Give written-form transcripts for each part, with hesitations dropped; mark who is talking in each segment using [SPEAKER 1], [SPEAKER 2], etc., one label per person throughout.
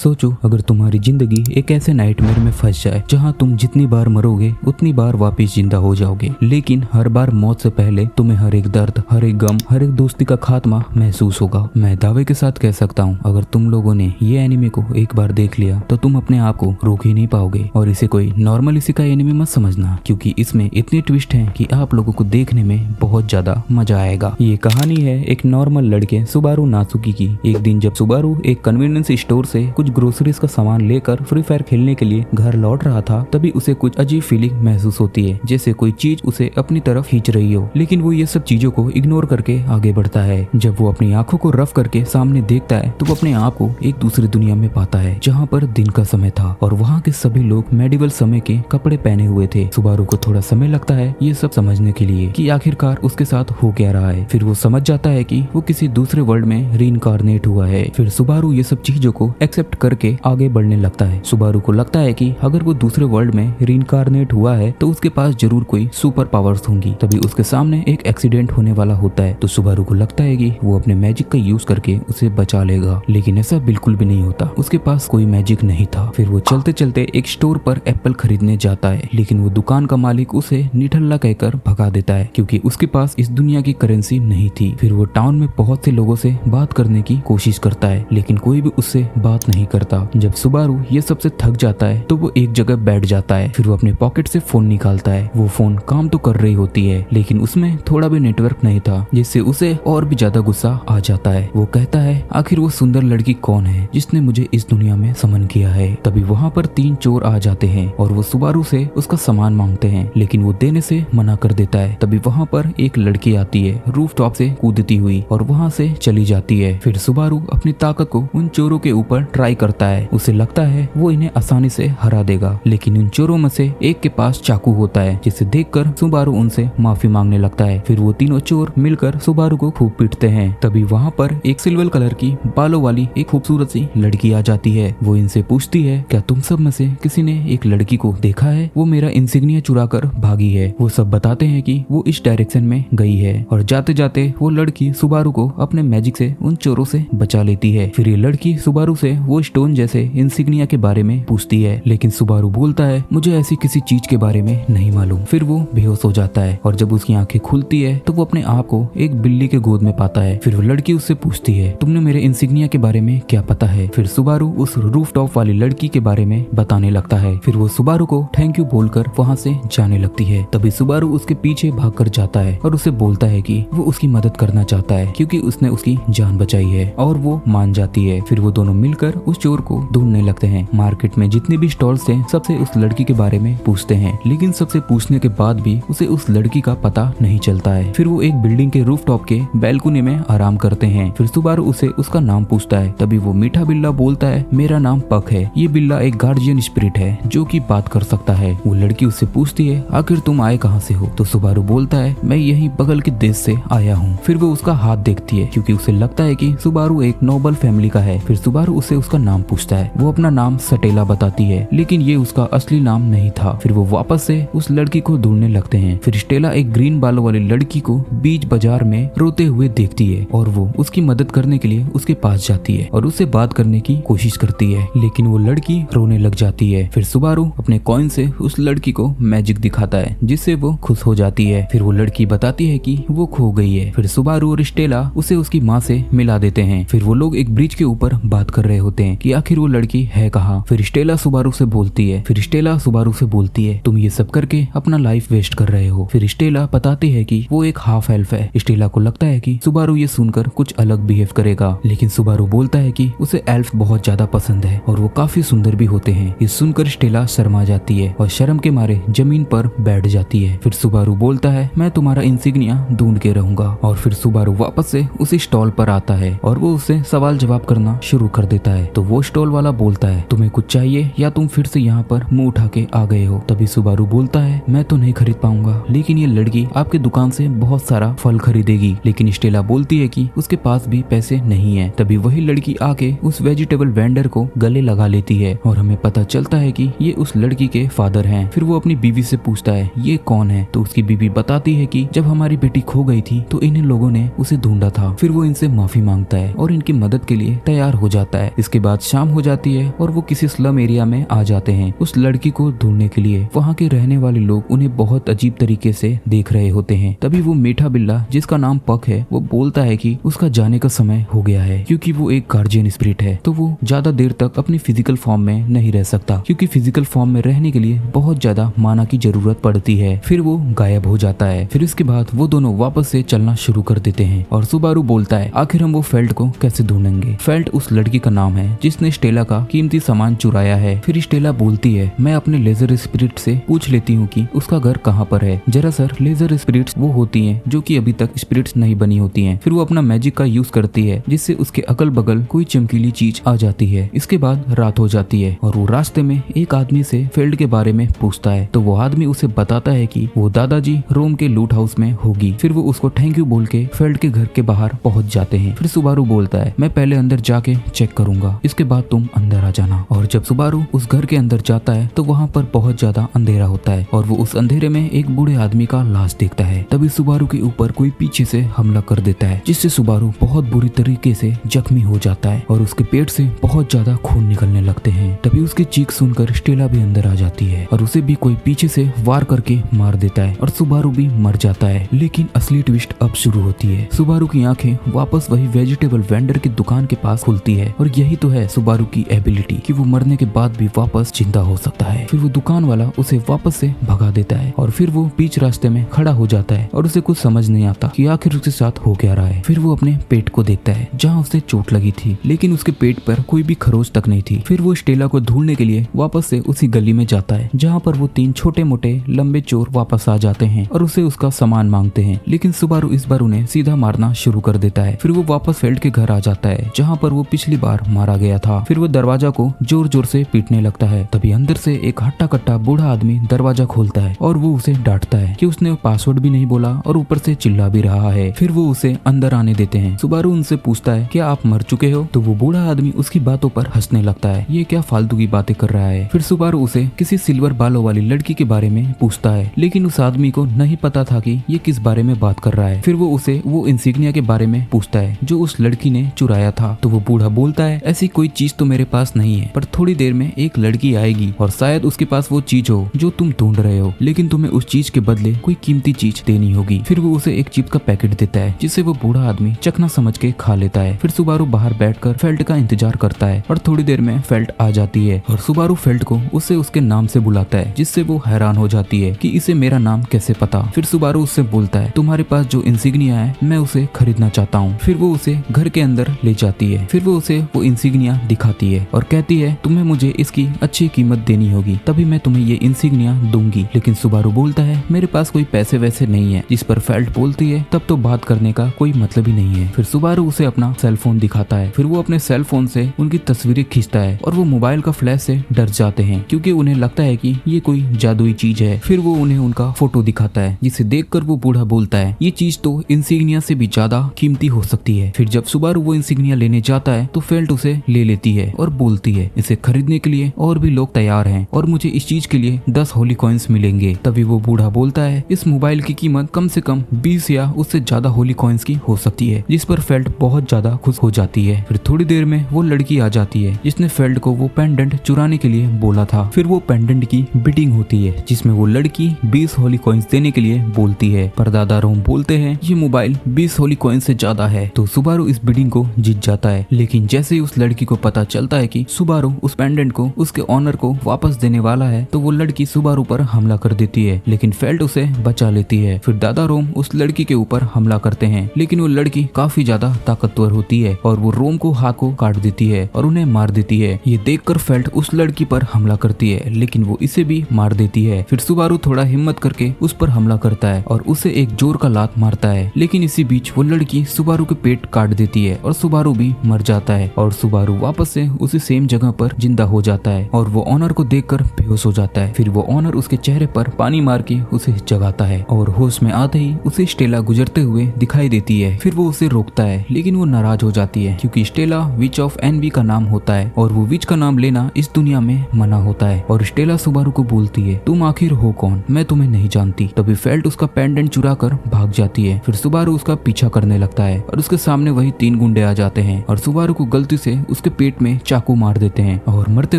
[SPEAKER 1] सोचो अगर तुम्हारी जिंदगी एक ऐसे नाइटमेयर में फंस जाए जहां तुम जितनी बार मरोगे उतनी बार वापस जिंदा हो जाओगे, लेकिन हर बार मौत से पहले तुम्हें हर एक दर्द, हर एक गम, हर एक दोस्ती का खात्मा महसूस होगा। मैं दावे के साथ कह सकता हूं, अगर तुम लोगों ने ये एनिमे को एक बार देख लिया तो तुम अपने आप को रोक ही नहीं पाओगे। और इसे कोई नॉर्मल इसी का एनिमे मत समझना, क्योंकि इसमें इतने ट्विस्ट हैं कि आप लोगों को देखने में बहुत ज्यादा मजा आएगा। ये कहानी है एक नॉर्मल लड़के सुबारू नासुकी की। एक दिन जब सुबारू एक कन्वीनियंस स्टोर से कुछ ग्रोसरीज का सामान लेकर फ्री फायर खेलने के लिए घर लौट रहा था, तभी उसे कुछ अजीब फीलिंग महसूस होती है, जैसे कोई चीज उसे अपनी तरफ खींच रही हो। लेकिन वो ये सब चीजों को इग्नोर करके आगे बढ़ता है। जब वो अपनी आंखों को रफ करके सामने देखता है तो वो अपने आप को एक दूसरी दुनिया में पाता है, जहाँ पर दिन का समय था और वहाँ के सभी लोग मेडिवल समय के कपड़े पहने हुए थे। सुबारू को थोड़ा समय लगता है ये सब समझने के लिए कि आखिरकार उसके साथ हो क्या रहा है। फिर वो समझ जाता है कि वो किसी दूसरे वर्ल्ड में रीइंकार्नेट हुआ है। फिर सुबारू ये सब चीजों को एक्सेप्ट करके आगे बढ़ने लगता है। सुबारू को लगता है कि अगर वो दूसरे वर्ल्ड में रीइंकार्नेट हुआ है तो उसके पास जरूर कोई सुपर पावर्स होंगी। तभी उसके सामने एक एक्सीडेंट होने वाला होता है, तो सुबारू को लगता है कि वो अपने मैजिक का यूज करके उसे बचा लेगा, लेकिन ऐसा बिल्कुल भी नहीं होता। उसके पास कोई मैजिक नहीं था। फिर वो चलते चलते एक स्टोर पर एप्पल खरीदने जाता है, लेकिन वो दुकान का मालिक उसे निठल्ला कहकर भगा देता है, क्योंकि उसके पास इस दुनिया की करेंसी नहीं थी। फिर वो टाउन में बहुत से लोगों से बात करने की कोशिश करता है, लेकिन कोई भी उससे बात नहीं करता। जब सुबारू ये सबसे थक जाता है तो वो एक जगह बैठ जाता है। फिर वो अपने पॉकेट से फोन निकालता है। वो फोन काम तो कर रही होती है, लेकिन उसमें थोड़ा भी नेटवर्क नहीं था, जिससे उसे और भी ज्यादा गुस्सा आ जाता है। वो कहता है आखिर वो सुंदर लड़की कौन है जिसने मुझे इस दुनिया में समन किया है। तभी वहाँ पर 3 चोर आ जाते हैं और वो सुबारू से उसका सामान मांगते हैं, लेकिन वो देने से मना कर देता है। तभी वहाँ पर एक लड़की आती है रूफटॉप से कूदती हुई और वहाँ से चली जाती है। फिर सुबारू अपनी ताकत को उन चोरों के ऊपर ट्राई करता है। उसे लगता है वो इन्हें आसानी से हरा देगा, लेकिन उन चोरों में से एक के पास चाकू होता है, जिसे देखकर सुबारू उनसे माफी मांगने लगता है। फिर वो तीनों चोर मिलकर सुबारू को खूब पीटते हैं। तभी वहाँ पर एक सिल्वर कलर की बालों वाली एक खूबसूरत सी लड़की आ जाती है। वो इनसे पूछती है क्या तुम सब में से किसी ने एक लड़की को देखा है? वो मेरा इंसिग्निया चुरा कर भागी है। वो सब बताते हैं कि वो इस डायरेक्शन में गई है, और जाते जाते वो लड़की सुबारू को अपने मैजिक से उन चोरों से बचा लेती है। फिर ये लड़की सुबारू से वो स्टोन जैसे इंसिग्निया के बारे में पूछती है, लेकिन सुबारू बोलता है मुझे ऐसी किसी चीज के बारे में नहीं मालूम। फिर वो बेहोश हो जाता है और जब उसकी आंखें खुलती है तो वो अपने आप को एक बिल्ली के गोद में पाता है। फिर वो लड़की उससे पूछती है तुमने मेरे इंसिग्निया के बारे में क्या पता है? फिर सुबारू उस रूफटॉप वाली लड़की के बारे में बताने लगता है। फिर वो सुबारू को थैंक यू बोलकर वहाँ से जाने लगती है। तभी सुबारू उसके पीछे भागकर जाता है और उसे बोलता है कि वो उसकी मदद करना चाहता है, क्योंकि उसने उसकी जान बचाई है, और वो मान जाती है। फिर वो दोनों मिलकर उस चोर को ढूंढने लगते हैं। मार्केट में जितने भी स्टॉल्स थे सबसे उस लड़की के बारे में पूछते हैं, लेकिन सबसे पूछने के बाद भी उसे उस लड़की का पता नहीं चलता है। फिर वो एक बिल्डिंग के रूफटॉप के बैल्कनी में आराम करते हैं। फिर सुबारू उसे उसका नाम पूछता है। तभी वो मीठा बिल्ला बोलता है मेरा नाम पक है। ये बिल्ला एक गार्जियन स्पिरिट है जो कि बात कर सकता है। वो लड़की उससे पूछती है आखिर तुम आए कहाँ से हो? तो सुबारू बोलता है मैं यही बगल के देश से आया हूँ। फिर वो उसका हाथ देखती है, क्योंकि उसे लगता है कि सुबारू एक नोबल फैमिली का है। फिर सुबारू उसे उसका नाम पूछता है। वो अपना नाम सटेला बताती है, लेकिन ये उसका असली नाम नहीं था। फिर वो वापस से उस लड़की को ढूंढने लगते हैं। फिर स्टेला एक ग्रीन बालों वाली लड़की को बीच बाजार में रोते हुए देखती है और वो उसकी मदद करने के लिए उसके पास जाती है और उससे बात करने की कोशिश करती है, लेकिन वो लड़की रोने लग जाती है। फिर सुबारू अपने कॉइन से उस लड़की को मैजिक दिखाता है, जिससे वो खुश हो जाती है। फिर वो लड़की बताती है कि वो खो गई है। फिर सुबारू और स्टेला उसे उसकी माँ से मिला देते हैं। फिर वो लोग एक ब्रिज के ऊपर बात कर रहे होते हैं कि आखिर वो लड़की है कहाँ। फिर स्टेला सुबारू से बोलती है। फिर स्टेला सुबारू से बोलती है तुम ये सब करके अपना लाइफ वेस्ट कर रहे हो। फिर स्टेला बताती है कि वो एक हाफ एल्फ है। स्टेला को लगता है कि सुबारू ये सुनकर कुछ अलग बिहेव करेगा, लेकिन सुबारू बोलता है कि उसे एल्फ बहुत ज्यादा पसंद है और वो काफी सुंदर भी होते हैं। ये सुनकर स्टेला शर्मा जाती है और शर्म के मारे जमीन पर बैठ जाती है। फिर सुबारू बोलता है मैं तुम्हारा इंसिग्निया ढूंढ के रहूंगा। और फिर सुबारू वापस से उसी स्टॉल पर आता है और वो उससे सवाल जवाब करना शुरू कर देता है। तो वो स्टॉल वाला बोलता है तुम्हें कुछ चाहिए या तुम फिर से यहाँ पर मुंह उठा के आ गए हो? तभी सुबारू बोलता है मैं तो नहीं खरीद पाऊंगा, लेकिन ये लड़की आपके दुकान से बहुत सारा फल खरीदेगी। लेकिन स्टेला बोलती है कि उसके पास भी पैसे नहीं है। तभी वही लड़की आके उस वेजिटेबल वेंडर को गले लगा लेती है और हमें पता चलता है कि ये उस लड़की के फादर हैं। फिर वो अपनी बीवी से पूछता है ये कौन है? तो उसकी बीवी बताती है कि जब हमारी बेटी खो गई थी तो इन लोगों ने उसे ढूंढा था। फिर वो इनसे माफी मांगता है और इनकी मदद के लिए तैयार हो जाता है। इसके बाद शाम हो जाती है और वो किसी स्लम एरिया में आ जाते हैं उस लड़की को ढूंढने के लिए। वहाँ के रहने वाले लोग उन्हें बहुत अजीब तरीके से देख रहे होते हैं। तभी वो मीठा बिल्ला, जिसका नाम पक है, वो बोलता है कि उसका जाने का समय हो गया है, क्योंकि वो एक गार्जियन स्पिरिट है, तो वो ज्यादा देर तक अपनी फिजिकल फॉर्म में नहीं रह सकता, क्योंकि फिजिकल फॉर्म में रहने के लिए बहुत ज्यादा माना की जरूरत पड़ती है। फिर वो गायब हो जाता है। फिर इसके बाद वो दोनों वापस से चलना शुरू कर देते हैं और सुबारू बोलता है आखिर हम वो फेल्ट को कैसे ढूंढेंगे। फेल्ट उस लड़की का नाम है जिसने स्टेला का कीमती सामान चुराया है। फिर स्टेला बोलती है मैं अपने लेजर स्पिरिट से पूछ लेती हूँ कि उसका घर कहाँ पर है। जरा सर, लेजर स्पिरिट्स वो होती हैं जो कि अभी तक स्पिरिट्स नहीं बनी होती हैं। फिर वो अपना मैजिक का यूज करती है जिससे उसके अगल बगल कोई चमकीली चीज आ जाती है। इसके बाद रात हो जाती है और वो रास्ते में एक आदमी से फेल्ट के बारे में पूछता है, तो वो आदमी उसे बताता है कि वो दादाजी रोम के लूट हाउस में होगी। फिर वो उसको थैंक यू बोल के फेल्ट के घर के बाहर पहुंच जाते हैं। फिर सुबारू बोलता है मैं पहले अंदर जाके चेक करूंगा, इसके बाद तुम अंदर आ जाना। और जब सुबारू उस घर के अंदर जाता है तो वहाँ पर बहुत ज्यादा अंधेरा होता है और वो उस अंधेरे में एक बूढ़े आदमी का लाश देखता है। तभी सुबारू के ऊपर कोई पीछे से हमला कर देता है, जिससे सुबारू बहुत बुरी तरीके से जख्मी हो जाता है और उसके पेट से बहुत ज्यादा खून निकलने लगते हैं। तभी उसकी चीख सुनकर स्टेला भी अंदर आ जाती है और उसे भी कोई पीछे से वार करके मार देता है और सुबारू भी मर जाता है। लेकिन असली ट्विस्ट अब शुरू होती है। सुबारू की आंखें वापस वही वेजिटेबल वेंडर की दुकान के पास खुलती है और यही तो है सुबारू की एबिलिटी कि वो मरने के बाद भी वापस जिंदा हो सकता है। फिर वो दुकान वाला उसे वापस से भगा देता है और फिर वो बीच रास्ते में खड़ा हो जाता है और उसे कुछ समझ नहीं आता कि आखिर उसके साथ हो क्या रहा है। फिर वो अपने पेट को देखता है जहाँ उसे चोट लगी थी, लेकिन उसके पेट पर कोई भी खरोच तक नहीं थी। फिर वो स्टेला को ढूंढने के लिए वापस से उसी गली में जाता है जहाँ पर वो 3 छोटे मोटे लंबे चोर वापस आ जाते हैं और उसे उसका सामान मांगते हैं, लेकिन सुबारू इस बार उन्हें सीधा मारना शुरू कर देता है। फिर वो वापस फेल्ट के घर आ जाता है जहाँ पर वो पिछली बार मारा गया था। फिर वो दरवाजा को जोर जोर से पीटने लगता है। तभी अंदर से एक हट्टा कट्टा बूढ़ा आदमी दरवाजा खोलता है और वो उसे डांटता है कि उसने पासवर्ड भी नहीं बोला और ऊपर से चिल्ला भी रहा है। फिर वो उसे अंदर आने देते हैं। सुबारू उनसे पूछता है क्या आप मर चुके हो? तो वो बूढ़ा आदमी उसकी बातों पर हंसने लगता है, ये क्या फालतू की बातें कर रहा है। फिर सुबारू उसे किसी सिल्वर बालों वाली लड़की के बारे में पूछता है, लेकिन उस आदमी को नहीं पता था कि ये किस बारे में बात कर रहा है। फिर वो उसे वो इंसिग्निया के बारे में पूछता है जो उस लड़की ने चुराया था। तो वो बूढ़ा बोलता है ऐसी कोई चीज तो मेरे पास नहीं है, पर थोड़ी देर में एक लड़की आएगी और शायद उसके पास वो चीज हो जो तुम ढूंढ रहे हो, लेकिन तुम्हें उस चीज के बदले कोई कीमती चीज देनी होगी। फिर वो उसे एक चिप का पैकेट देता है जिसे वो बूढ़ा आदमी चखना समझ के खा लेता है। फिर सुबारू बाहर बैठकर फेल्ट का इंतजार करता है और थोड़ी देर में फेल्ट आ जाती है और सुबारू फेल्ट को उसे उसके नाम से बुलाता है, जिससे वो हैरान हो जाती है कि इसे मेरा नाम कैसे पता। फिर सुबारू उससे बोलता है तुम्हारे पास जो इंसिग्निया है मैं उसे खरीदना चाहता हूँ। फिर वो उसे घर के अंदर ले जाती है। फिर वो उसे वो इंसिग्निया दिखाती है और कहती है तुम्हें मुझे इसकी अच्छी कीमत देनी होगी, तभी मैं तुम्हें ये इंसिग्निया दूंगी। लेकिन सुबारू बोलता है मेरे पास कोई पैसे वैसे नहीं है, जिस पर फेल्ट बोलती है तब तो बात करने का कोई मतलब ही नहीं है। फिर सुबारू उसे अपना सेल फोन दिखाता है। फिर वो अपने सेल फोन से उनकी तस्वीरें खींचता है और वो मोबाइल का फ्लैश से डर जाते हैं क्योंकि उन्हें लगता है कि ये कोई जादुई चीज है। फिर वो उन्हें उनका फोटो दिखाता है जिसे देखकर वो बूढ़ा बोलता है ये चीज तो इंसिग्निया से भी ज्यादा कीमती हो सकती है। फिर जब सुबारू वो इंसिग्निया लेने जाता है तो फेल्ट उसे ले लेती है और बोलती है इसे खरीदने के लिए और भी लोग तैयार हैं और मुझे इस चीज के लिए 10 होली कॉइन्स मिलेंगे। तभी वो बूढ़ा बोलता है इस मोबाइल की कीमत कम से कम 20 या उससे ज्यादा होली कॉइन्स की हो सकती है, जिस पर फेल्ट बहुत ज्यादा खुश हो जाती है। फिर थोड़ी देर में वो लड़की आ जाती है जिसने फेल्ट को वो पेंडेंट चुराने के लिए बोला था। फिर वो पेंडेंट की बिडिंग होती है जिसमें वो लड़की 20 होली कॉइन्स देने के लिए बोलती है, पर दादा रोम बोलते हैं ये मोबाइल 20 होली कॉइन्स से ज्यादा है। तो सुबारू इस बिडिंग को जीत जाता है। लेकिन जैसे ही उस लड़की को पता चलता है कि सुबारू उस पेंडेंट को उसके ऑनर को वापस देने वाला है तो वो लड़की सुबारू पर हमला कर देती है, लेकिन फेल्ट उसे बचा लेती है। फिर दादा रोम उस लड़की के ऊपर हमला करते हैं, लेकिन वो लड़की काफी ज्यादा ताकतवर होती है और वो रोम को हाथ को काट देती है और उन्हें मार देती है। ये देखकर फेल्ट उस लड़की पर हमला करती है, लेकिन वो इसे भी मार देती है। फिर सुबारू थोड़ा हिम्मत करके उस पर हमला करता है और उसे एक जोर का लात मारता है, लेकिन इसी बीच वो लड़की सुबारू के पेट काट देती है और सुबारू भी मर जाता है और सुबारू वापस से उसी सेम जगह पर जिंदा हो जाता है और वो ऑनर को देखकर बेहोश हो जाता है। फिर वो ऑनर उसके चेहरे पर पानी मार के उसे जगाता है और होश में आते ही उसे स्टेला गुजरते हुए दिखाई देती है। फिर वो उसे रोकता है लेकिन वो नाराज हो जाती है क्योंकि स्टेला विच ऑफ एनवी का नाम होता है और वो विच का नाम लेना इस दुनिया में मना होता है। और स्टेला सुबारू को बोलती है, तुम आखिर हो कौन, मैं तुम्हें नहीं जानती। तभी फेल्ट उसका पेंडेंट चुरा कर भाग जाती है। फिर सुबारू उसका पीछा करने लगता है और उसके सामने वही 3 गुंडे आ जाते हैं और सुबारू को गलती से उसके पेट में चाकू मार देते हैं। और मरते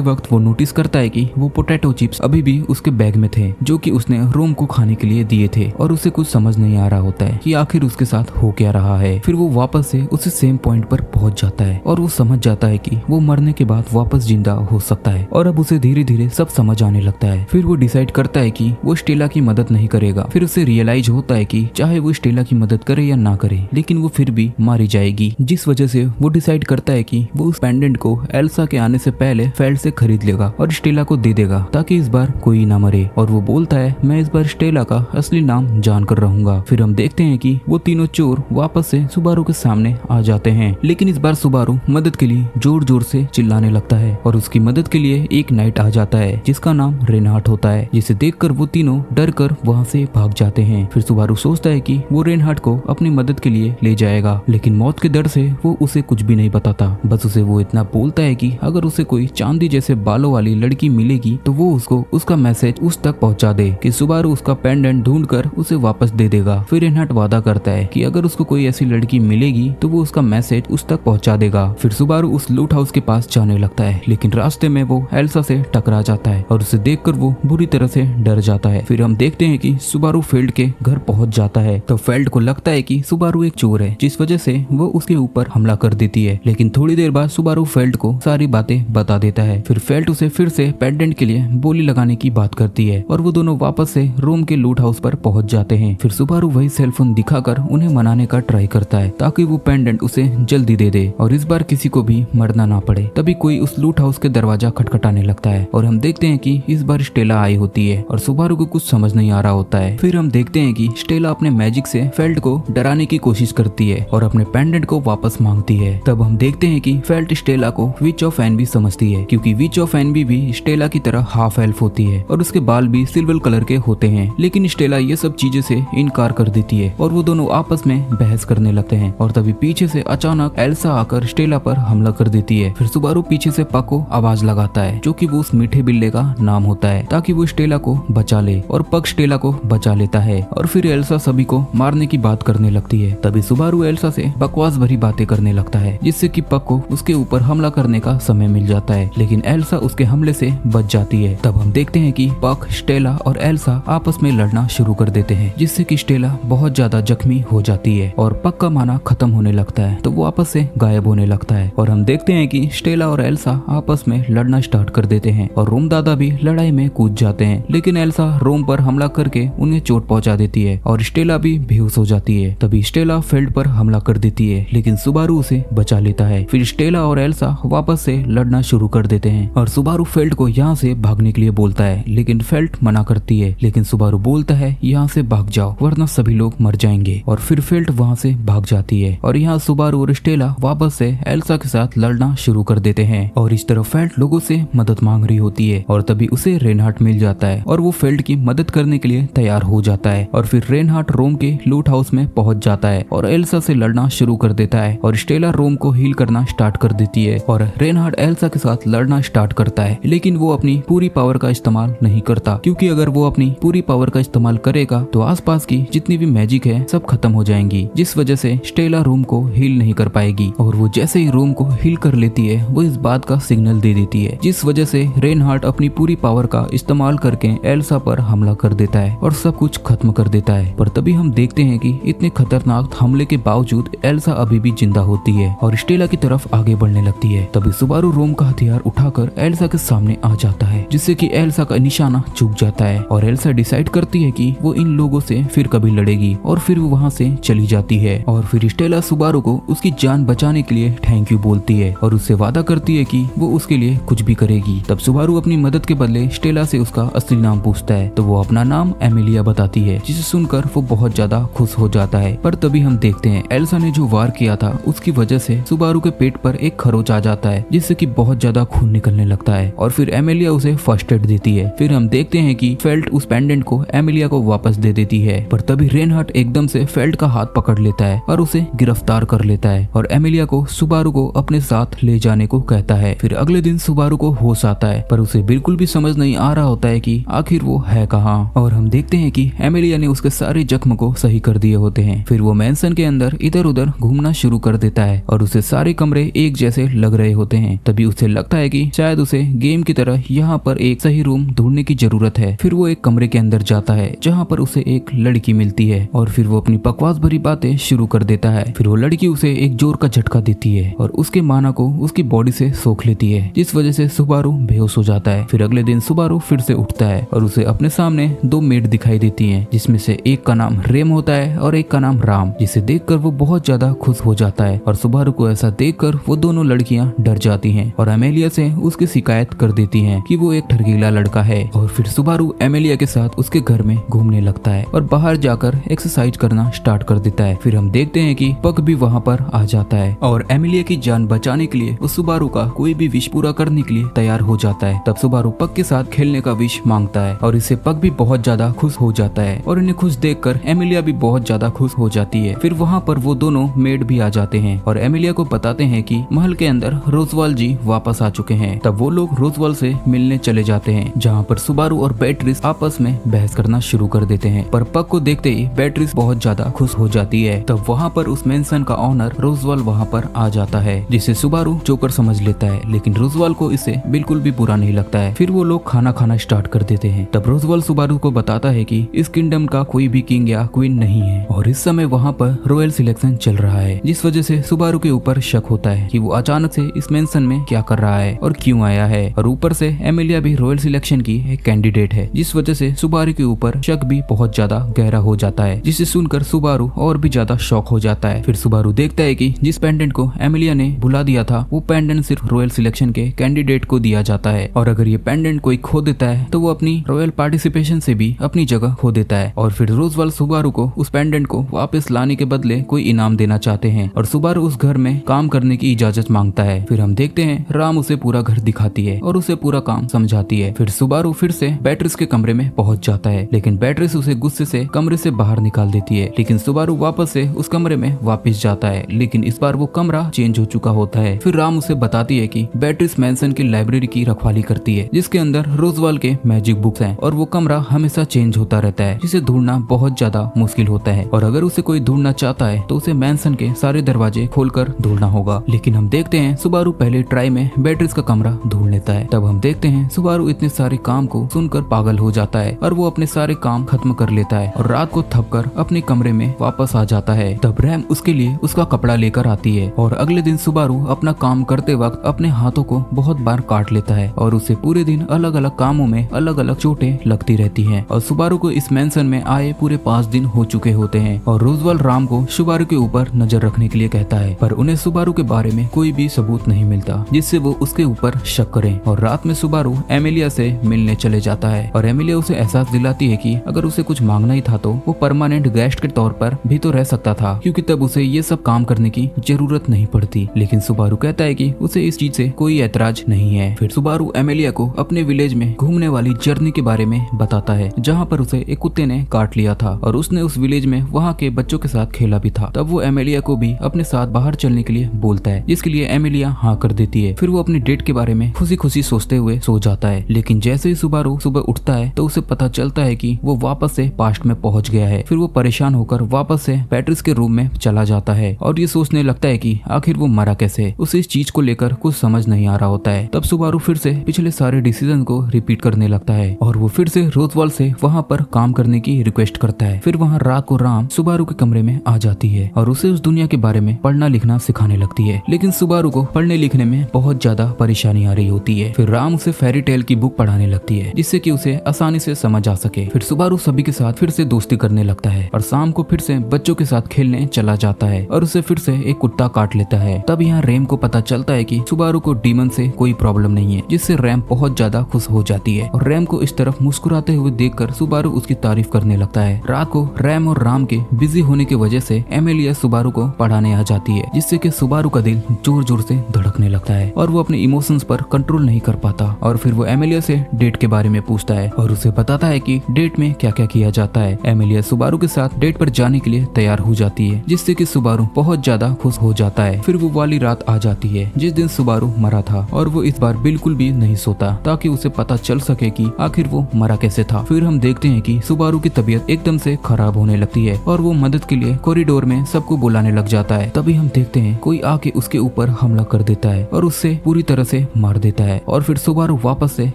[SPEAKER 1] वक्त वो नोटिस करता है कि वो पोटैटो चिप्स अभी भी उसके बैग में थे जो कि उसने रोम को खाने के लिए दिए थे और उसे कुछ समझ नहीं आ रहा होता है कि आखिर उसके साथ हो क्या रहा है। फिर वो वापस से उसी सेम पॉइंट पर पहुंच जाता है और वो समझ जाता है कि वो मरने के बाद वापस जिंदा हो सकता है और अब उसे धीरे धीरे सब समझ आने लगता है। फिर वो डिसाइड करता है कि वो स्टेला की मदद नहीं करेगा। फिर उसे रियलाइज होता है कि चाहे वो स्टेला की मदद करे या ना करे लेकिन वो फिर भी मारी जाएगी, जिस वजह से वो डिसाइड करता है कि वो उस पेंडेंट को एल्सा के आने से पहले फेल्ट से खरीद लेगा और स्टेला को दे देगा ताकि इस बार कोई ना मरे। और वो बोलता है, मैं इस बार स्टेला का असली नाम जानकर रहूंगा। फिर हम देखते हैं कि वो तीनों चोर वापस से सुबारू के सामने आ जाते हैं लेकिन इस बार सुबारू मदद के लिए जोर जोर से चिल्लाने लगता है और उसकी मदद के लिए एक नाइट आ जाता है जिसका नाम रेनहार्ट होता है, जिसे देखकर वो तीनों डर कर वहाँ से भाग जाते हैं। फिर सुबारू सोचता है कि वो रेनहार्ट को अपनी मदद के लिए ले जाएगा लेकिन मौत के डर से वो उसे कुछ भी नहीं बताता। बस उसे वो इतना बोलता है कि अगर उसे कोई चांदी जैसे बालों वाली लड़की मिलेगी तो वो उसको उसका मैसेज उस तक पहुंचा दे कि सुबारू उसका पेंडेंट ढूंढकर उसे वापस दे देगा। फिर रेनहार्ट वादा करता है कि अगर उसको कोई ऐसी लड़की मिलेगी तो वो उसका मैसेज उस तक पहुंचा देगा। फिर सुबारू उस लूट हाउस के पास जाने लगता है लेकिन रास्ते में वो एल्सा से टकरा जाता है और उसे देखकर वो बुरी तरह से डर जाता है। फिर हम देखते हैं कि सुबारू फेल्ट के घर पहुंच जाता है तो फेल्ट को लगता है कि सुबारू एक चोर है जिस वजह से वो उसके ऊपर हमला कर देती है। लेकिन थोड़ी देर बाद सुबारू फेल्ट को सारी बातें बता देता है। फिर फेल्ट उसे फिर से पेंडेंट के लिए बोली लगाने की बात करती है और वो दोनों वापस से रोम के लूट हाउस पर पहुंच जाते हैं। फिर सुबारू वही सेलफोन दिखाकर उन्हें मनाने का ट्राई करता है ताकि वो पेंडेंट उसे जल्दी दे दे और इस बार किसी को भी मरना ना पड़े। तभी कोई उस लूट हाउस के दरवाजा खटखटाने लगता है और हम देखते हैं कि इस बार स्टेला आई होती है और सुबारू को कुछ समझ नहीं आ रहा होता है। फिर हम देखते हैं कि स्टेला अपने मैजिक से फेल्ट को डराने की कोशिश करती है और अपने पेंडेंट को वापस मांगती है। तब हम देखते हैं कि फेल्ट स्टेला को विच ऑफ एनवी समझती है क्योंकि विच ऑफ एनवी भी स्टेला की तरह हाफ एल्फ होती है और उसके बाल भी सिल्वर कलर के होते हैं। लेकिन स्टेला ये सब चीजें से इनकार कर देती है और वो दोनों आपस में बहस करने लगते हैं और तभी पीछे से अचानक एल्सा आकर स्टेला पर हमला कर देती है। फिर सुबारू पीछे से पक को आवाज लगाता है जो कि वो उस मीठे बिल्ले का नाम होता है ताकि वो स्टेला को बचा ले और पक स्टेला को बचा लेता है और फिर एल्सा सभी को मारने की बात करने लगती है। तभी सुबारू एल्सा से बकवास भरी बातें करने लगता है जिससे कि पक को उसके ऊपर हमला करने का समय मिल जाता है लेकिन एल्सा उसके हमले से बच जाती है। तब हम देखते हैं कि पक, स्टेला और एल्सा आपस में लड़ना शुरू कर देते हैं जिससे कि स्टेला बहुत ज्यादा जख्मी हो जाती है और पक का माना खत्म होने लगता है तो वो आपस से गायब होने लगता है। और हम देखते हैं कि स्टेला और एल्सा आपस में लड़ना स्टार्ट कर देते हैं और रोम दादा भी लड़ाई में कूद जाते हैं लेकिन एल्सा रोम पर हमला करके उन्हें चोट पहुंचा देती है और स्टेला भी बेहोश हो जाती है। तभी स्टेला फेल्ट पर हमला कर देती है लेकिन सुबारू उसे बचा लेता है। फिर स्टेला और एल्सा वापस से लड़ना शुरू कर देते हैं और सुबारू फेल्ट को यहाँ से भागने के लिए बोलता है लेकिन फेल्ट मना करती है लेकिन सुबारू बोलता है यहाँ से भाग जाओ वरना सभी लोग मर जाएंगे और फिर फेल्ट वहाँ से भाग जाती है और यहाँ सुबारू और स्टेला वापस से एल्सा के साथ लड़ना शुरू कर देते हैं और इस तरह फेल्ट लोगों से मदद मांग रही होती है और तभी उसे रेनहार्ट मिल जाता है और वो फेल्ट की मदद करने के लिए तैयार हो जाता है और फिर रेनहार्ट रोम के लूट हाउस में पहुंच जाता है और एल्सा से लड़ना शुरू कर देता है और स्टेला रोम को हील करना स्टार्ट कर देती है और रेनहार्ट एल्सा के साथ लड़ना स्टार्ट करता है लेकिन वो अपनी पूरी पावर का इस्तेमाल नहीं करता क्योंकि अगर वो अपनी पूरी पावर का इस्तेमाल करेगा तो आसपास की जितनी भी मैजिक है सब खत्म हो जाएंगी जिस वजह से स्टेला रोम को हील नहीं कर पाएगी और वो जैसे ही रोम को हील कर लेती है वो इस बात का सिग्नल दे देती है जिस वजह से रेनहार्ट अपनी पूरी पावर का इस्तेमाल करके एल्सा पर हमला कर देता है और सब कुछ खत्म कर देता है। पर तभी हम देखते हैं कि इतने खतरनाक हमले के बावजूद एल्सा अभी भी जिंदा होती है और स्टेला की तरफ आगे बढ़ने लगती है। तभी सुबारू रोम का हथियार उठाकर एल्सा के सामने आ जाता है जिससे कि एल्सा का निशाना चूक जाता है और एल्सा डिसाइड करती है कि वो इन लोगों से फिर कभी लड़ेगी और फिर वो वहाँ से चली जाती है और फिर स्टेला सुबारू को उसकी जान बचाने के लिए थैंक यू बोलती है और उससे वादा करती है कि वो उसके लिए कुछ भी करेगी। तब सुबारू अपनी मदद के बदले स्टेला से उसका असली नाम पूछता है तो वो अपना नाम एमिलिया बताती है जिसे सुनकर वो बहुत ज्यादा खुश हो जाता है। पर तभी हम देखते हैं एल्सा ने जो वार किया था उसकी वजह से सुबारू के पेट पर एक खरोच आ जाता है जिससे कि बहुत बहुत ज्यादा खून निकलने लगता है और फिर एमिलिया उसे फर्स्ट एड देती है। फिर हम देखते हैं कि फेल्ट उस पेंडेंट को एमिलिया को वापस दे देती है, पर तभी रेनहार्ट एकदम से फेल्ट का हाथ पकड़ लेता है और उसे गिरफ्तार कर लेता है और एमिलिया को सुबारू को अपने साथ ले जाने को कहता है। फिर अगले दिन सुबारू को होश आता है, पर उसे बिल्कुल भी समझ नहीं आ रहा होता है कि आखिर वो है कहाँ। और हम देखते हैं कि एमिलिया ने उसके सारे जख्म को सही कर दिए होते हैं। फिर वो मैंसन के अंदर इधर उधर घूमना शुरू कर देता है और उसे सारे कमरे एक जैसे लग रहे होते हैं। तभी उसे लगता है कि शायद उसे गेम की तरह यहाँ पर एक सही रूम ढूंढने की जरूरत है। फिर वो एक कमरे के अंदर जाता है जहाँ पर उसे एक लड़की मिलती है और फिर वो अपनी बकवास भरी बातें शुरू कर देता है। फिर वो लड़की उसे एक जोर का झटका देती है और उसके माना को उसकी बॉडी से सोख लेती है, जिस वजह से सुबारू बेहोश हो जाता है। फिर अगले दिन सुबारू फिर से उठता है और उसे अपने सामने दो मेड दिखाई देती हैं, जिसमें से एक का नाम रेम होता है और एक का नाम राम, जिसे देखकर वो बहुत ज्यादा खुश हो जाता है। और सुबारू को ऐसा देखकर वो दोनों लड़कियां डर जाती हैं और एमिलिया से उसकी शिकायत कर देती हैं कि वो एक ठरगीला लड़का है। और फिर सुबारू एमिलिया के साथ उसके घर में घूमने लगता है और बाहर जाकर एक्सरसाइज करना स्टार्ट कर देता है। फिर हम देखते हैं कि पग भी वहाँ पर आ जाता है और एमिलिया की जान बचाने के लिए उस सुबारू का कोई भी विश पूरा करने के लिए तैयार हो जाता है। तब सुबारू पग के साथ खेलने का विश मांगता है और इससे पग भी बहुत ज्यादा खुश हो जाता है और इन्हें खुश देखकर एमिलिया भी बहुत ज्यादा खुश हो जाती है। फिर वहाँ पर वो दोनों मेड भी आ जाते हैं और एमिलिया को बताते हैं कि महल के अंदर रोजवाल जी वापस आ चुके हैं। तब वो लोग रोजवाल से मिलने चले जाते हैं, जहाँ पर सुबारू और बेट्रिस आपस में बहस करना शुरू कर देते हैं। पर पग को देखते ही बेट्रिस बहुत ज्यादा खुश हो जाती है। तब वहाँ पर उस मेंशन का ऑनर रोजवाल वहाँ पर आ जाता है, जिसे सुबारू जोकर समझ लेता है, लेकिन रोजवाल को इसे बिल्कुल भी बुरा नहीं लगता है। फिर वो लोग खाना खाना स्टार्ट कर देते हैं। तब रोजवाल सुबारू को बताता है कि इस किंगडम का कोई भी किंग या क्वीन नहीं है और इस समय वहाँ पर रॉयल सिलेक्शन चल रहा है, जिस वजह से सुबारू के ऊपर शक होता है कि वो अचानक से इस मेंशन में क्या कर रहा है और क्यों आया है। और ऊपर से एमिलिया भी रॉयल सिलेक्शन की एक कैंडिडेट है, जिस वजह से सुबारू के ऊपर शक भी बहुत ज्यादा गहरा हो जाता है, जिसे सुनकर सुबारू और भी ज्यादा शॉक हो जाता है। फिर सुबारू देखता है कि जिस पेंडेंट को एमिलिया ने बुला दिया था वो पेंडेंट सिर्फ रॉयल सिलेक्शन के कैंडिडेट को दिया जाता है और अगर ये पेंडेंट कोई खो देता है तो वो अपनी रॉयल पार्टिसिपेशन से भी अपनी जगह खो देता है। और फिर रोजवाल सुबारू को उस पेंडेंट को वापस लाने के बदले कोई इनाम देना चाहते हैं और सुबारू उस घर में काम करने की इजाजत मांगता है। फिर हम देखते हैं राम उसे पूरा घर दिखाती है और उसे पूरा काम समझाती है। फिर सुबारू फिर से बेट्रिस के कमरे में पहुंच जाता है, लेकिन बेट्रिस उसे गुस्से से कमरे से बाहर निकाल देती है। लेकिन सुबारू वापस से उस कमरे में वापस जाता है, लेकिन इस बार वो कमरा चेंज हो चुका होता है। फिर राम उसे बताती है कि बेट्रिस मेंशन की लाइब्रेरी की रखवाली करती है, जिसके अंदर रोजवाल के मैजिक बुक्स हैं और वो कमरा हमेशा चेंज होता रहता है, जिसे ढूंढना बहुत ज्यादा मुश्किल होता है और अगर उसे कोई ढूंढना चाहता है तो उसे मेंशन के सारे दरवाजे खोलकर ढूंढना होगा। लेकिन हम देखते हैं सुबारू पहले ट्राई में बेट्रिस का कमरा ढूंढ लेता है। तब हम देखते हैं सुबारू इतने सारे काम को सुनकर पागल हो जाता है और वो अपने सारे काम खत्म कर लेता है और रात को थककर अपने कमरे में वापस आ जाता है। तब रैम उसके लिए उसका कपड़ा लेकर आती है और अगले दिन सुबारू अपना काम करते वक्त अपने हाथों को बहुत बार काट लेता है और उसे पूरे दिन अलग अलग कामों में अलग अलग चोटें लगती रहती हैं। और सुबारू को इस मेंशन में आए पूरे 5 दिन हो चुके होते हैं और रोजवाल राम को सुबारू के ऊपर नजर रखने के लिए कहता है, पर उन्हें सुबारू के बारे में कोई भी सबूत नहीं मिलता जिससे वो उसके ऊपर शक करें। और रात में सुबारू एमिलिया से मिलने चले जाता है और एमिलिया उसे एहसास दिलाती है कि अगर उसे कुछ मांगना ही था तो वो परमानेंट गेस्ट के तौर पर भी तो रह सकता था, क्योंकि तब उसे ये सब काम करने की जरूरत नहीं पड़ती। लेकिन सुबारू कहता है कि उसे इस चीज से कोई ऐतराज नहीं है। फिर सुबारू एमिलिया को अपने विलेज में घूमने वाली जर्नी के बारे में बताता है, जहाँ पर उसे एक कुत्ते ने काट लिया था और उसने उस विलेज में वहाँ के बच्चों के साथ खेला भी था। तब वो एमिलिया को भी अपने साथ बाहर चलने के लिए बोलता है, जिसके लिए एमिलिया हाँ कर देती है। फिर वो अपनी डेट के बारे में खुशी खुशी सोचते हुए सो जाता है, लेकिन जैसे ही सुबारू सुबह उठता है तो उसे पता चलता है कि वो वापस से पास्ट में पहुंच गया है। फिर वो परेशान होकर वापस से बेट्रिस के रूम में चला जाता है और ये सोचने लगता है कि आखिर वो मरा कैसे। उसे इस चीज को लेकर कुछ समझ नहीं आ रहा होता है। तब सुबारू फिर से पिछले सारे डिसीजन को रिपीट करने लगता है और वो फिर से रोजवाल से वहाँ पर काम करने की रिक्वेस्ट करता है। फिर वहाँ रात को राम सुबारू के कमरे में आ जाती है और उसे उस दुनिया के बारे में पढ़ना लिखना सिखाने लगती है, लेकिन सुबारू को पढ़ने लिखने में बहुत ज्यादा परेशानी आ रही होती है। फिर राम उसे फेरी टेल की बुक पढ़ाने लगती है, जिससे कि उसे आसानी से समझ आ सके। फिर सुबारू सभी के साथ फिर से दोस्ती करने लगता है और शाम को फिर से बच्चों के साथ खेलने चला जाता है और उसे फिर से एक कुत्ता काट लेता है। तब यहाँ रैम को पता चलता है कि सुबारू को डीमन से कोई प्रॉब्लम नहीं है, जिससे रैम बहुत ज्यादा खुश हो जाती है और रैम को इस तरफ मुस्कुराते हुए देखकर सुबारू उसकी तारीफ करने लगता है। रात को रैम और राम के बिजी होने की वजह से एमिलिया सुबारू को पढ़ाने आ जाती है, जिससे कि सुबारू का दिल जोर जोर से धड़कने लगता है और और वो अपने इमोशंस पर कंट्रोल नहीं कर पाता। और फिर वो एमिलिया से डेट के बारे में पूछता है और उसे बताता है कि डेट में क्या क्या किया जाता है। एमिलिया सुबारू के साथ डेट पर जाने के लिए तैयार हो जाती है, जिससे कि सुबारू बहुत ज्यादा खुश हो जाता है। फिर वो वाली रात आ जाती है जिस दिन सुबारू मरा था और वो इस बार बिल्कुल भी नहीं सोता ताकि उसे पता चल सके कि आखिर वो मरा कैसे था। फिर हम देखते हैं कि सुबारू की तबीयत एकदम से खराब होने लगती है और वो मदद के लिए कॉरिडोर में सबको बुलाने लग जाता है। तभी हम देखते हैं कोई आके उसके ऊपर हमला कर देता है और उससे पूरी तरह से मार देता है। और फिर सुबारू वापस से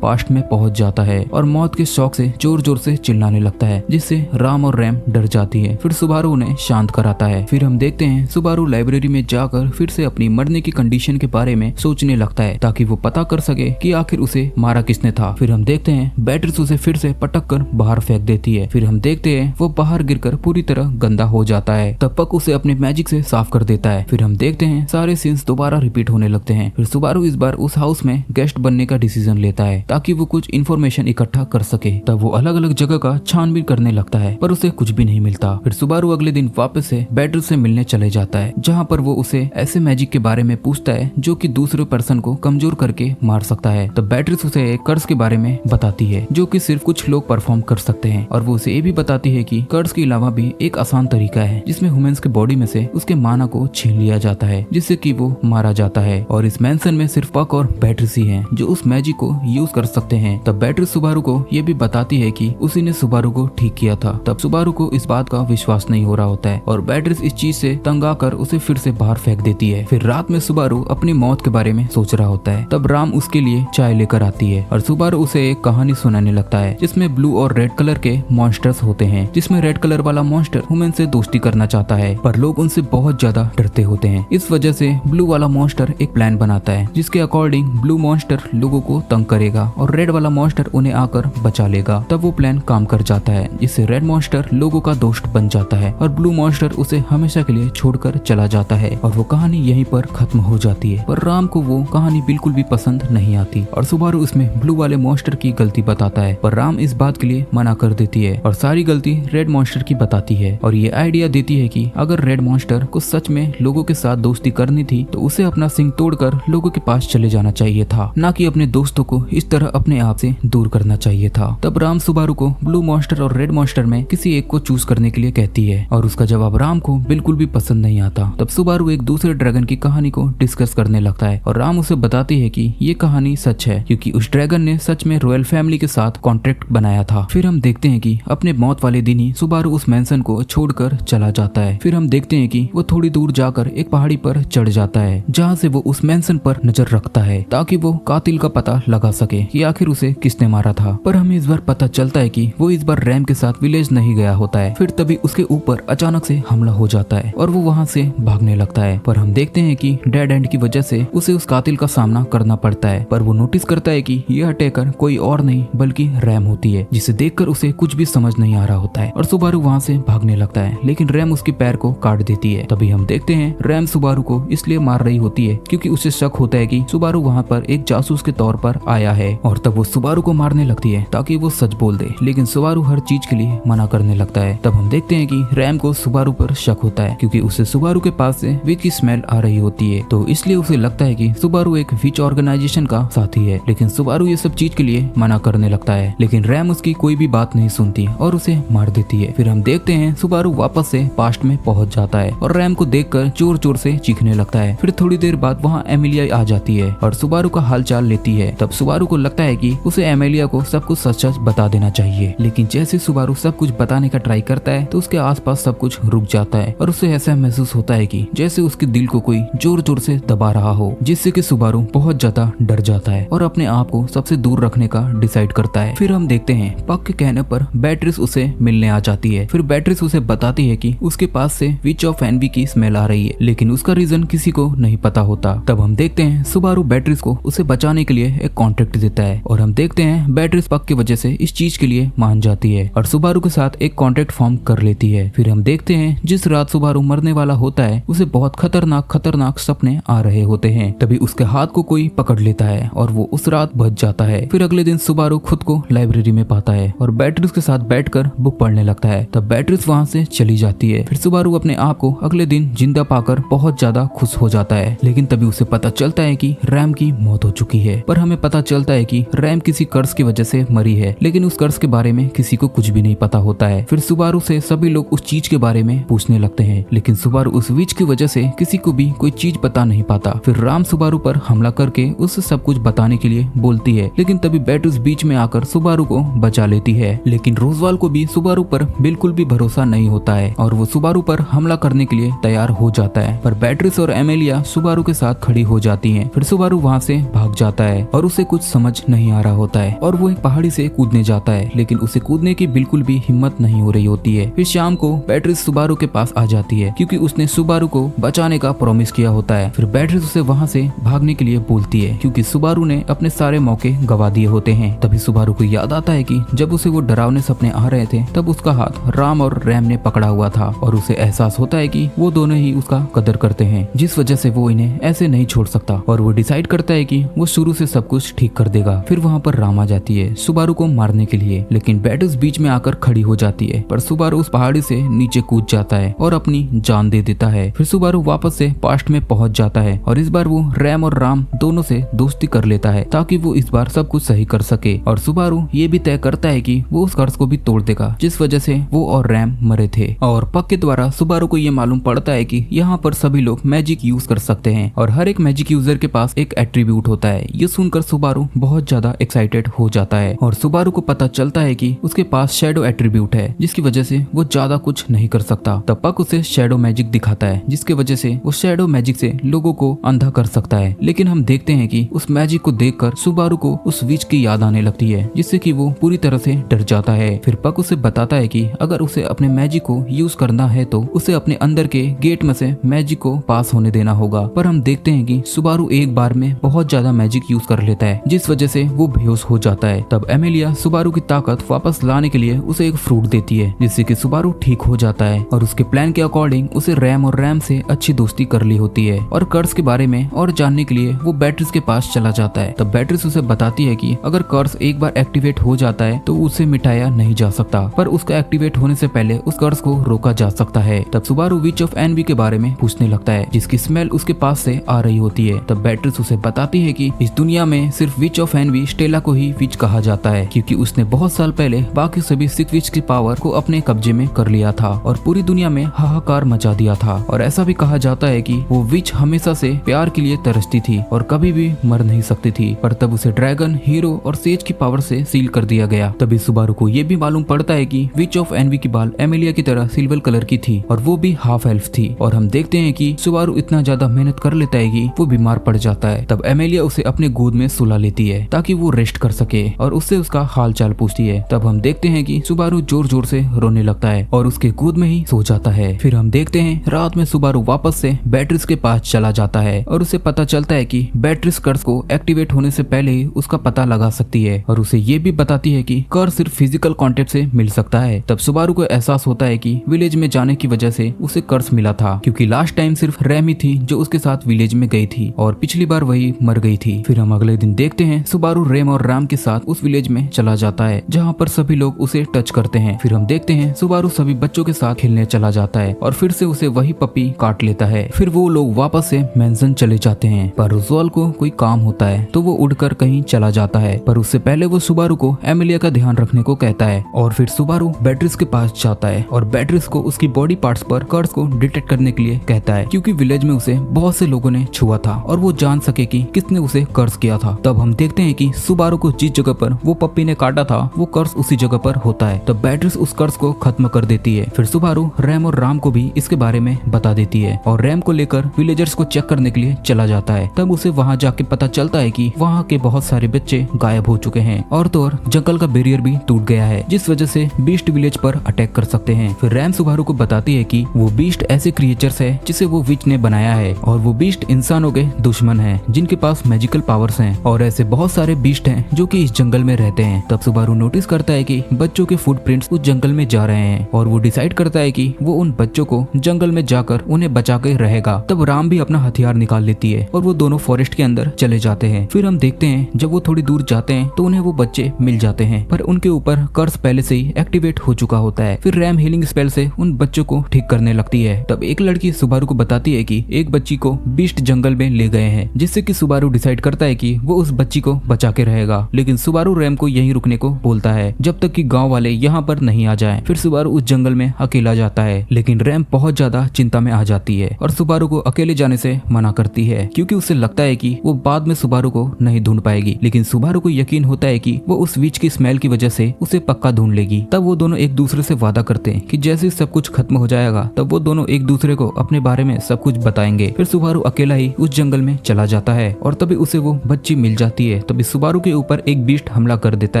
[SPEAKER 1] पास्ट में पहुंच जाता है और मौत के शौक से जोर जोर से चिल्लाने लगता है, जिससे राम और रैम डर जाती है। फिर सुबारू उन्हें शांत कराता है। फिर हम देखते हैं सुबारू लाइब्रेरी में जाकर फिर से अपनी मरने की कंडीशन के बारे में सोचने लगता है ताकि वो पता कर सके कि आखिर उसे मारा किसने था। फिर हम देखते हैं बैटरीज उसे फिर से पटक कर बाहर फेंक देती है। फिर हम देखते हैं वो बाहर गिरकर पूरी तरह गंदा हो जाता है। तब पक उसे अपने मैजिक से साफ कर देता है। फिर हम देखते हैं सारे सीन्स दोबारा रिपीट होने लगते हैं। फिर सुबारू इस बार उस हाउस में गेस्ट बनने का डिसीजन लेता है ताकि वो कुछ इन्फॉर्मेशन इकट्ठा कर सके। तब वो अलग अलग जगह का छानबीन करने लगता है पर उसे कुछ भी नहीं मिलता। फिर सुबारू अगले दिन वापस से बैटरी से मिलने चले जाता है, जहाँ पर वो उसे ऐसे मैजिक के बारे में पूछता है जो कि दूसरे पर्सन को कमजोर करके मार सकता है। तब बैटरी उसे एक कर्ज के बारे में बताती है जो कि सिर्फ कुछ लोग परफॉर्म कर सकते हैं। और वो उसे ये भी बताती है कि कर्ज के अलावा भी एक आसान तरीका है जिसमें ह्यूमंस के बॉडी में से उसके माना को छीन लिया जाता है, जिससे कि वो मारा जाता है। और इस मैंसन में सिर्फ पक और बैटरी ही हैं जो उस मैजिक को यूज कर सकते हैं। तब बैटरी सुबारू को ये भी बताती है कि उसी ने सुबारू को ठीक किया था। तब सुबारू को इस बात का विश्वास नहीं हो रहा होता है और बैटरी इस चीज से तंग आकर उसे फिर से बाहर फेंक देती है। फिर रात में सुबारू अपनी मौत के बारे में सोच रहा होता है। तब राम उसके लिए चाय लेकर आती है और सुबारू उसे एक कहानी सुनाने लगता है जिसमें ब्लू और रेड कलर के मॉन्स्टर्स होते हैं, जिसमें रेड कलर वाला मॉन्स्टर ह्यूमन से दोस्ती करना चाहता है पर लोग उनसे बहुत ज्यादा डरते होते हैं। इस वजह से ब्लू वाला मॉन्स्टर एक प्लान बनाता है जिसके अकॉर्डिंग ब्लू मॉन्स्टर लोगों को तंग करेगा और रेड वाला मॉन्स्टर उन्हें आकर बचा लेगा। तब वो प्लान काम कर जाता है जिससे रेड मॉन्स्टर लोगों का दोस्त बन जाता है और ब्लू मॉन्स्टर उसे हमेशा के लिए छोड़कर चला जाता है और वो कहानी यहीं पर खत्म हो जाती है। पर राम को वो कहानी बिल्कुल भी पसंद नहीं आती और सुबारू उसमें ब्लू वाले मॉन्स्टर की गलती बताता है पर राम इस बात के लिए मना कर देती है और सारी गलती रेड मॉन्स्टर की बताती है और ये आइडिया देती है कि अगर रेड मॉन्स्टर को सच में लोगों के साथ दोस्ती करनी थी तो उसे अपना सिंग तोड़कर लोगों के पास चले जाना चाहिए था, ना कि अपने दोस्तों को इस तरह अपने आप से दूर करना चाहिए था। तब राम सुबारू को ब्लू मॉन्स्टर और रेड मॉन्स्टर में किसी एक को चूज करने के लिए कहती है और उसका जवाब राम को बिल्कुल भी पसंद नहीं आता। तब सुबारू एक दूसरे ड्रैगन की कहानी को डिस्कस करने लगता है और राम उसे बताती है कि ये कहानी सच है क्योंकि उस ड्रैगन ने सच में रॉयल फैमिली के साथ कॉन्ट्रैक्ट बनाया था। फिर हम देखते हैं कि अपने मौत वाले दिन ही सुबारू उस मैंसन को छोड़कर चला जाता है। फिर हम देखते हैं कि वो थोड़ी दूर जाकर एक पहाड़ी पर चढ़ जाता है जहाँ से वो उस मैंसन पर नजर रखता है ताकि वो कातिल का पता लगा सके कि आखिर उसे किसने मारा था। पर हमें इस बार पता चलता है कि वो इस बार रैम के साथ विलेज नहीं गया होता है। फिर तभी उसके ऊपर अचानक से हमला हो जाता है और वो वहाँ से भागने लगता है। पर हम देखते हैं कि डेड एंड की वजह से उसे उस कातिल का सामना करना पड़ता है। पर वो नोटिस करता है कि यह अटैकर कोई और नहीं बल्कि रैम होती है, जिसे देखकर उसे कुछ भी समझ नहीं आ रहा होता है और सुबारू वहाँ से भागने लगता है लेकिन रैम उसके पैर को काट देती है। तभी हम देखते हैं रैम सुबारू को इसलिए मार रही होती है क्योंकि उसे शक होता है कि सुबारू वहाँ पर एक जासूस के तौर पर आया है और तब वो सुबारू को मारने लगती है ताकि वो सच बोल दे, लेकिन सुबारू हर चीज के लिए मना करने लगता है। तब हम देखते हैं कि रैम को सुबारू पर शक होता है क्योंकि उसे सुबारू के पास से विच की स्मेल आ रही होती है, तो इसलिए उसे लगता है कि सुबारू एक विच ऑर्गेनाइजेशन का साथी है। लेकिन सुबारू ये सब चीज के लिए मना करने लगता है लेकिन रैम उसकी कोई भी बात नहीं सुनती और उसे मार देती है। फिर हम देखते हैं सुबारू वापस से पास्ट में पहुंच जाता है और रैम को देखकर जोर जोर से चीखने लगता है। फिर थोड़ी देर बाद वहाँ एमिलिया आ जाती है और सुबारू का हालचाल लेती है। तब सुबारू को लगता है कि उसे एमिलिया को सब कुछ सच सच बता देना चाहिए, लेकिन जैसे सुबारू सब कुछ बताने का ट्राई करता है तो उसके आसपास सब कुछ रुक जाता है और उसे ऐसा महसूस होता है कि जैसे उसके दिल को कोई जोर जोर से दबा रहा हो, जिससे कि सुबारू बहुत ज्यादा डर जाता है और अपने आप को सबसे दूर रखने का डिसाइड करता है। फिर हम देखते हैं पक के कहने पर बैटरीज उसे मिलने आ जाती है। फिर बैटरीज उसे बताती है कि उसके पास से विच ऑफ एनवी की स्मेल आ रही है, लेकिन उसका रीजन किसी को नहीं पता होता। तब हम देखते हैं सुबारू बैटरीज को उसे बचाने के लिए एक कॉन्ट्रैक्ट देता है और हम देखते हैं बैटरीज पक की वजह से इस चीज के लिए मान जाती है और सुबारू के साथ एक कॉन्ट्रैक्ट फॉर्म कर लेती है। फिर हम देखते हैं जिस रात सुबारू मरने वाला होता है उसे बहुत खतरनाक सपने आ रहे होते हैं। तभी उसके हाथ को कोई पकड़ लेता है और वो उस रात बच जाता है। फिर अगले दिन सुबारू खुद को लाइब्रेरी में पाता है और बैटरीज के साथ बैठकर बुक पढ़ने लगता है। तब बैटरीज वहाँ से चली जाती है। फिर सुबारू अपने आप को अगले दिन जिंदा पाकर बहुत ज्यादा खुश हो जाता है, लेकिन तभी उसे पता चलता चलता है कि रैम की मौत हो चुकी है, पर हमें पता चलता है कि रैम किसी कर्ज की वजह से मरी है, लेकिन उस कर्ज के बारे में किसी को कुछ भी नहीं पता होता है। फिर सुबारू से सभी लोग उस चीज के बारे में पूछने लगते हैं, लेकिन सुबारू उस विच की वजह से किसी को भी कोई चीज बता नहीं पाता। फिर राम सुबारू पर हमला करके उससे सब कुछ बताने के लिए बोलती है, लेकिन तभी बैटरीज बीच में आकर सुबारू को बचा लेती है। लेकिन रोजवाल को भी सुबारू पर बिल्कुल भी भरोसा नहीं होता है और वो सुबारू पर हमला करने के लिए तैयार हो जाता है, पर बैटरीज और एमेलिया सुबारू के साथ खड़ी हो जाती हैं। फिर सुबारू वहाँ से भाग जाता है और उसे कुछ समझ नहीं आ रहा होता है और वो एक पहाड़ी से कूदने जाता है, लेकिन उसे कूदने की बिल्कुल भी हिम्मत नहीं हो रही होती है। फिर शाम को बैटरीज सुबारू के पास आ जाती है क्योंकि उसने सुबारू को बचाने का प्रॉमिस किया होता है। फिर बैटरीज उसे वहाँ से भागने के लिए बोलती है क्योंकि सुबारू ने अपने सारे मौके गवा दिए होते हैं। तभी सुबारू को याद आता है कि जब उसे वो डरावने सपने आ रहे थे तब उसका हाथ राम और रैम ने पकड़ा हुआ था और उसे एहसास होता है कि वो दोनों ही उसका कदर करते हैं, जिस वजह से वो इन्हें ऐसे नहीं छोड़ सकता और वो डिसाइड करता है कि वो शुरू से सब कुछ ठीक कर देगा। फिर वहाँ पर राम आ जाती है सुबारू को मारने के लिए, लेकिन बैटरीज बीच में आकर खड़ी हो जाती है, पर सुबारू उस पहाड़ी से नीचे कूद जाता है और अपनी जान दे देता है। फिर सुबारू वापस से पास्ट में पहुंच जाता है और इस बार वो रैम और राम दोनों से दोस्ती कर लेता है ताकि वो इस बार सब कुछ सही कर सके। और सुबारू ये भी तय करता है कि वो उस कर्ज को भी तोड़ देगा जिस वजह से वो और रैम मरे थे। और पक के द्वारा सुबारू को ये मालूम पड़ता है कि यहाँ पर सभी लोग मैजिक यूज कर सकते हैं और हर एक मैजिक यूजर के पास एक एट्रीब्यूट होता है। ये सुनकर सुबारू बहुत ज्यादा एक्साइटेड हो जाता है और सुबारू को पता चलता है कि उसके पास शैडो एट्रीब्यूट है जिसकी वजह से वो ज्यादा कुछ नहीं कर सकता। तब पक उसे शैडो मैजिक दिखाता है जिसकी वजह से वो शैडो मैजिक से लोगों को अंधा कर सकता है, लेकिन हम देखते हैं कि उस मैजिक को देखकर सुबारू को उस विच की याद आने लगती है जिससे कि वो पूरी तरह से डर जाता है। फिर पक उसे बताता है कि अगर उसे अपने मैजिक को यूज करना है तो उसे अपने अंदर के गेट में से मैजिक को पास होने देना होगा, पर हम देखते हैं कि सुबारू एक बार में बहुत ज्यादा मैजिक यूज कर लेता है जिस वजह से वो बेहोश हो जाता है। तब एमेलिया सुबारू की ताकत वापस लाने के लिए उसे एक फ्रूट देती है जिससे कि सुबारू ठीक हो जाता है और उसके प्लान के अकॉर्डिंग उसे रैम और रैम से अच्छी दोस्ती कर ली होती है और कर्ज के बारे में और जानने के लिए वो बैटरीज के पास चला जाता है। तब बैटरीज उसे बताती है कि अगर कर्ज एक बार एक्टिवेट हो जाता है तो उसे मिटाया नहीं जा सकता, पर उसका एक्टिवेट होने से पहले उस कर्ज को रोका जा सकता है। तब सुबारू विच ऑफ एनवी के बारे में पूछने लगता है जिसकी स्मेल उसके पास से आ रही होती है। तब बैटरीज उसे बताती है कि इस दुनिया में सिर्फ विच ऑफ एनवी स्टेला को ही विच कहा जाता है क्योंकि उसने बहुत साल पहले बाकी सभी 6 विच की पावर को अपने कब्जे में कर लिया था और पूरी दुनिया में हाहाकार मचा दिया था। और ऐसा भी कहा जाता है कि वो विच हमेशा से प्यार के लिए तरसती थी और कभी भी मर नहीं सकती थी, पर तब उसे ड्रैगन, हीरो और सेज की पावर से सील कर दिया गया। तभी सुबारू को ये भी मालूम पड़ता है कि विच ऑफ एनवी की बाल एमिलिया की तरह सिल्वर कलर की थी और वो भी हाफ एल्फ थी। और हम देखते हैं कि सुबारू इतना ज्यादा मेहनत कर लेता है कि वो बीमार पड़ जाता है। तब एमिलिया उसे अपने गोद में सुला लेती है ताकि वो रेस्ट कर सके और उससे उसका हाल चाल पूछती है। तब हम देखते हैं कि सुबारू जोर जोर से रोने लगता है और उसके गोद में ही सो जाता है। फिर हम देखते हैं रात में सुबारू वापस से बैटरीज के पास चला जाता है और उसे पता चलता है कि बैटरीज कर्ज को एक्टिवेट होने से पहले ही उसका पता लगा सकती है और उसे ये भी बताती है कि कर्ज सिर्फ फिजिकल कांटेक्ट से मिल सकता है। तब सुबारू को एहसास होता है कि विलेज में जाने की वजह से उसे कर्ज मिला था क्योंकि लास्ट टाइम सिर्फ रैम ही थी जो उसके साथ विलेज में गई थी और पिछली बार वही मर गई थी। फिर हम अगले दिन देखते हैं सुबारू रैम और राम के साथ उस विलेज में चला जाता है जहाँ पर सभी लोग उसे टच करते हैं। फिर हम देखते हैं सुबारू सभी बच्चों के साथ खेलने चला जाता है और फिर से उसे वही पपी काट लेता है। फिर वो लोग वापस से मैंसन चले जाते हैं, पर रोज़वाल को कोई काम होता है तो वो उड़कर कहीं चला जाता है, पर उससे पहले वो सुबारू को एमिलिया का ध्यान रखने को कहता है। और फिर सुबारू बैटरीज के पास जाता है और बैटरीज को उसकी बॉडी पार्ट्स पर कर्ज को डिटेक्ट करने के लिए कहता है क्योंकि विलेज में उसे बहुत से लोगों ने छुआ था और वो जान सके कि किसने उसे कर्ज किया था। तब हम देखते हैं कि सुबारू को जिस जगह पर वो पप्पी ने काटा था वो कर्ज उसी जगह पर होता है। तब बैटरीज उस कर्ज को खत्म कर देती है। फिर सुबारू रैम और राम को भी इसके बारे में बता देती है और रैम को लेकर विलेजर्स को चेक करने के लिए चला जाता है। तब उसे वहाँ जाके पता चलता है कि वहाँ के बहुत सारे बच्चे गायब हो चुके हैं और तो और जंगल का बैरियर भी टूट गया है जिस वजह से बीस्ट विलेज पर अटैक कर सकते हैं। फिर रैम सुबारू को बताती है कि वो बीस्ट ऐसे क्रिएचर्स है जिसे वो विच ने बनाया है और वो बीस्ट इंसानों के दुश्मन है जिनके पास मैजिकल पावर्स हैं और ऐसे बहुत सारे बीस्ट हैं जो कि इस जंगल में रहते हैं। तब सुबारू नोटिस करता है कि बच्चों के फुटप्रिंट्स उस जंगल में जा रहे हैं और वो डिसाइड करता है कि वो उन बच्चों को जंगल में जाकर उन्हें बचा के रहेगा। तब राम भी अपना हथियार निकाल लेती है और वो दोनों फॉरेस्ट के अंदर चले जाते हैं। फिर हम देखते हैं जब वो थोड़ी दूर जाते हैं तो उन्हें वो बच्चे मिल जाते हैं, पर उनके ऊपर कर्ज पहले से ही एक्टिवेट हो चुका होता है। फिर रैम हीलिंग स्पेल से उन बच्चों को ठीक करने लगती है। तब एक लड़की सुबारू को बताती है कि एक बच्ची को बीस्ट जंगल में ले गए हैं, जिससे कि सुबारू डिसाइड करता है कि वो उस बच्ची को बचा के रहेगा। लेकिन सुबारू रैम को यहीं रुकने को बोलता है जब तक कि गांव वाले यहाँ पर नहीं आ जाएं। फिर सुबारू उस जंगल में अकेला जाता है, लेकिन रैम बहुत ज्यादा चिंता में आ जाती है और सुबारू को अकेले जाने से मना करती है, क्योंकि उसे लगता है कि वो बाद में सुबारू को नहीं ढूंढ पाएगी। लेकिन सुबारू को यकीन होता है कि वो उस विच की स्मेल की वजह से उसे पक्का ढूंढ लेगी। तब वो दोनों एक दूसरे से वादा करते हैं कि जैसे ही सब कुछ खत्म हो जाएगा तब वो दोनों एक दूसरे को अपने बारे में सब कुछ बताएंगे। फिर सुबारू अकेला ही उस जंगल में चला जाता है और तभी उसे वो बच्ची मिल जाती है। तभी सुबारू के ऊपर एक बीस्ट हमला कर देता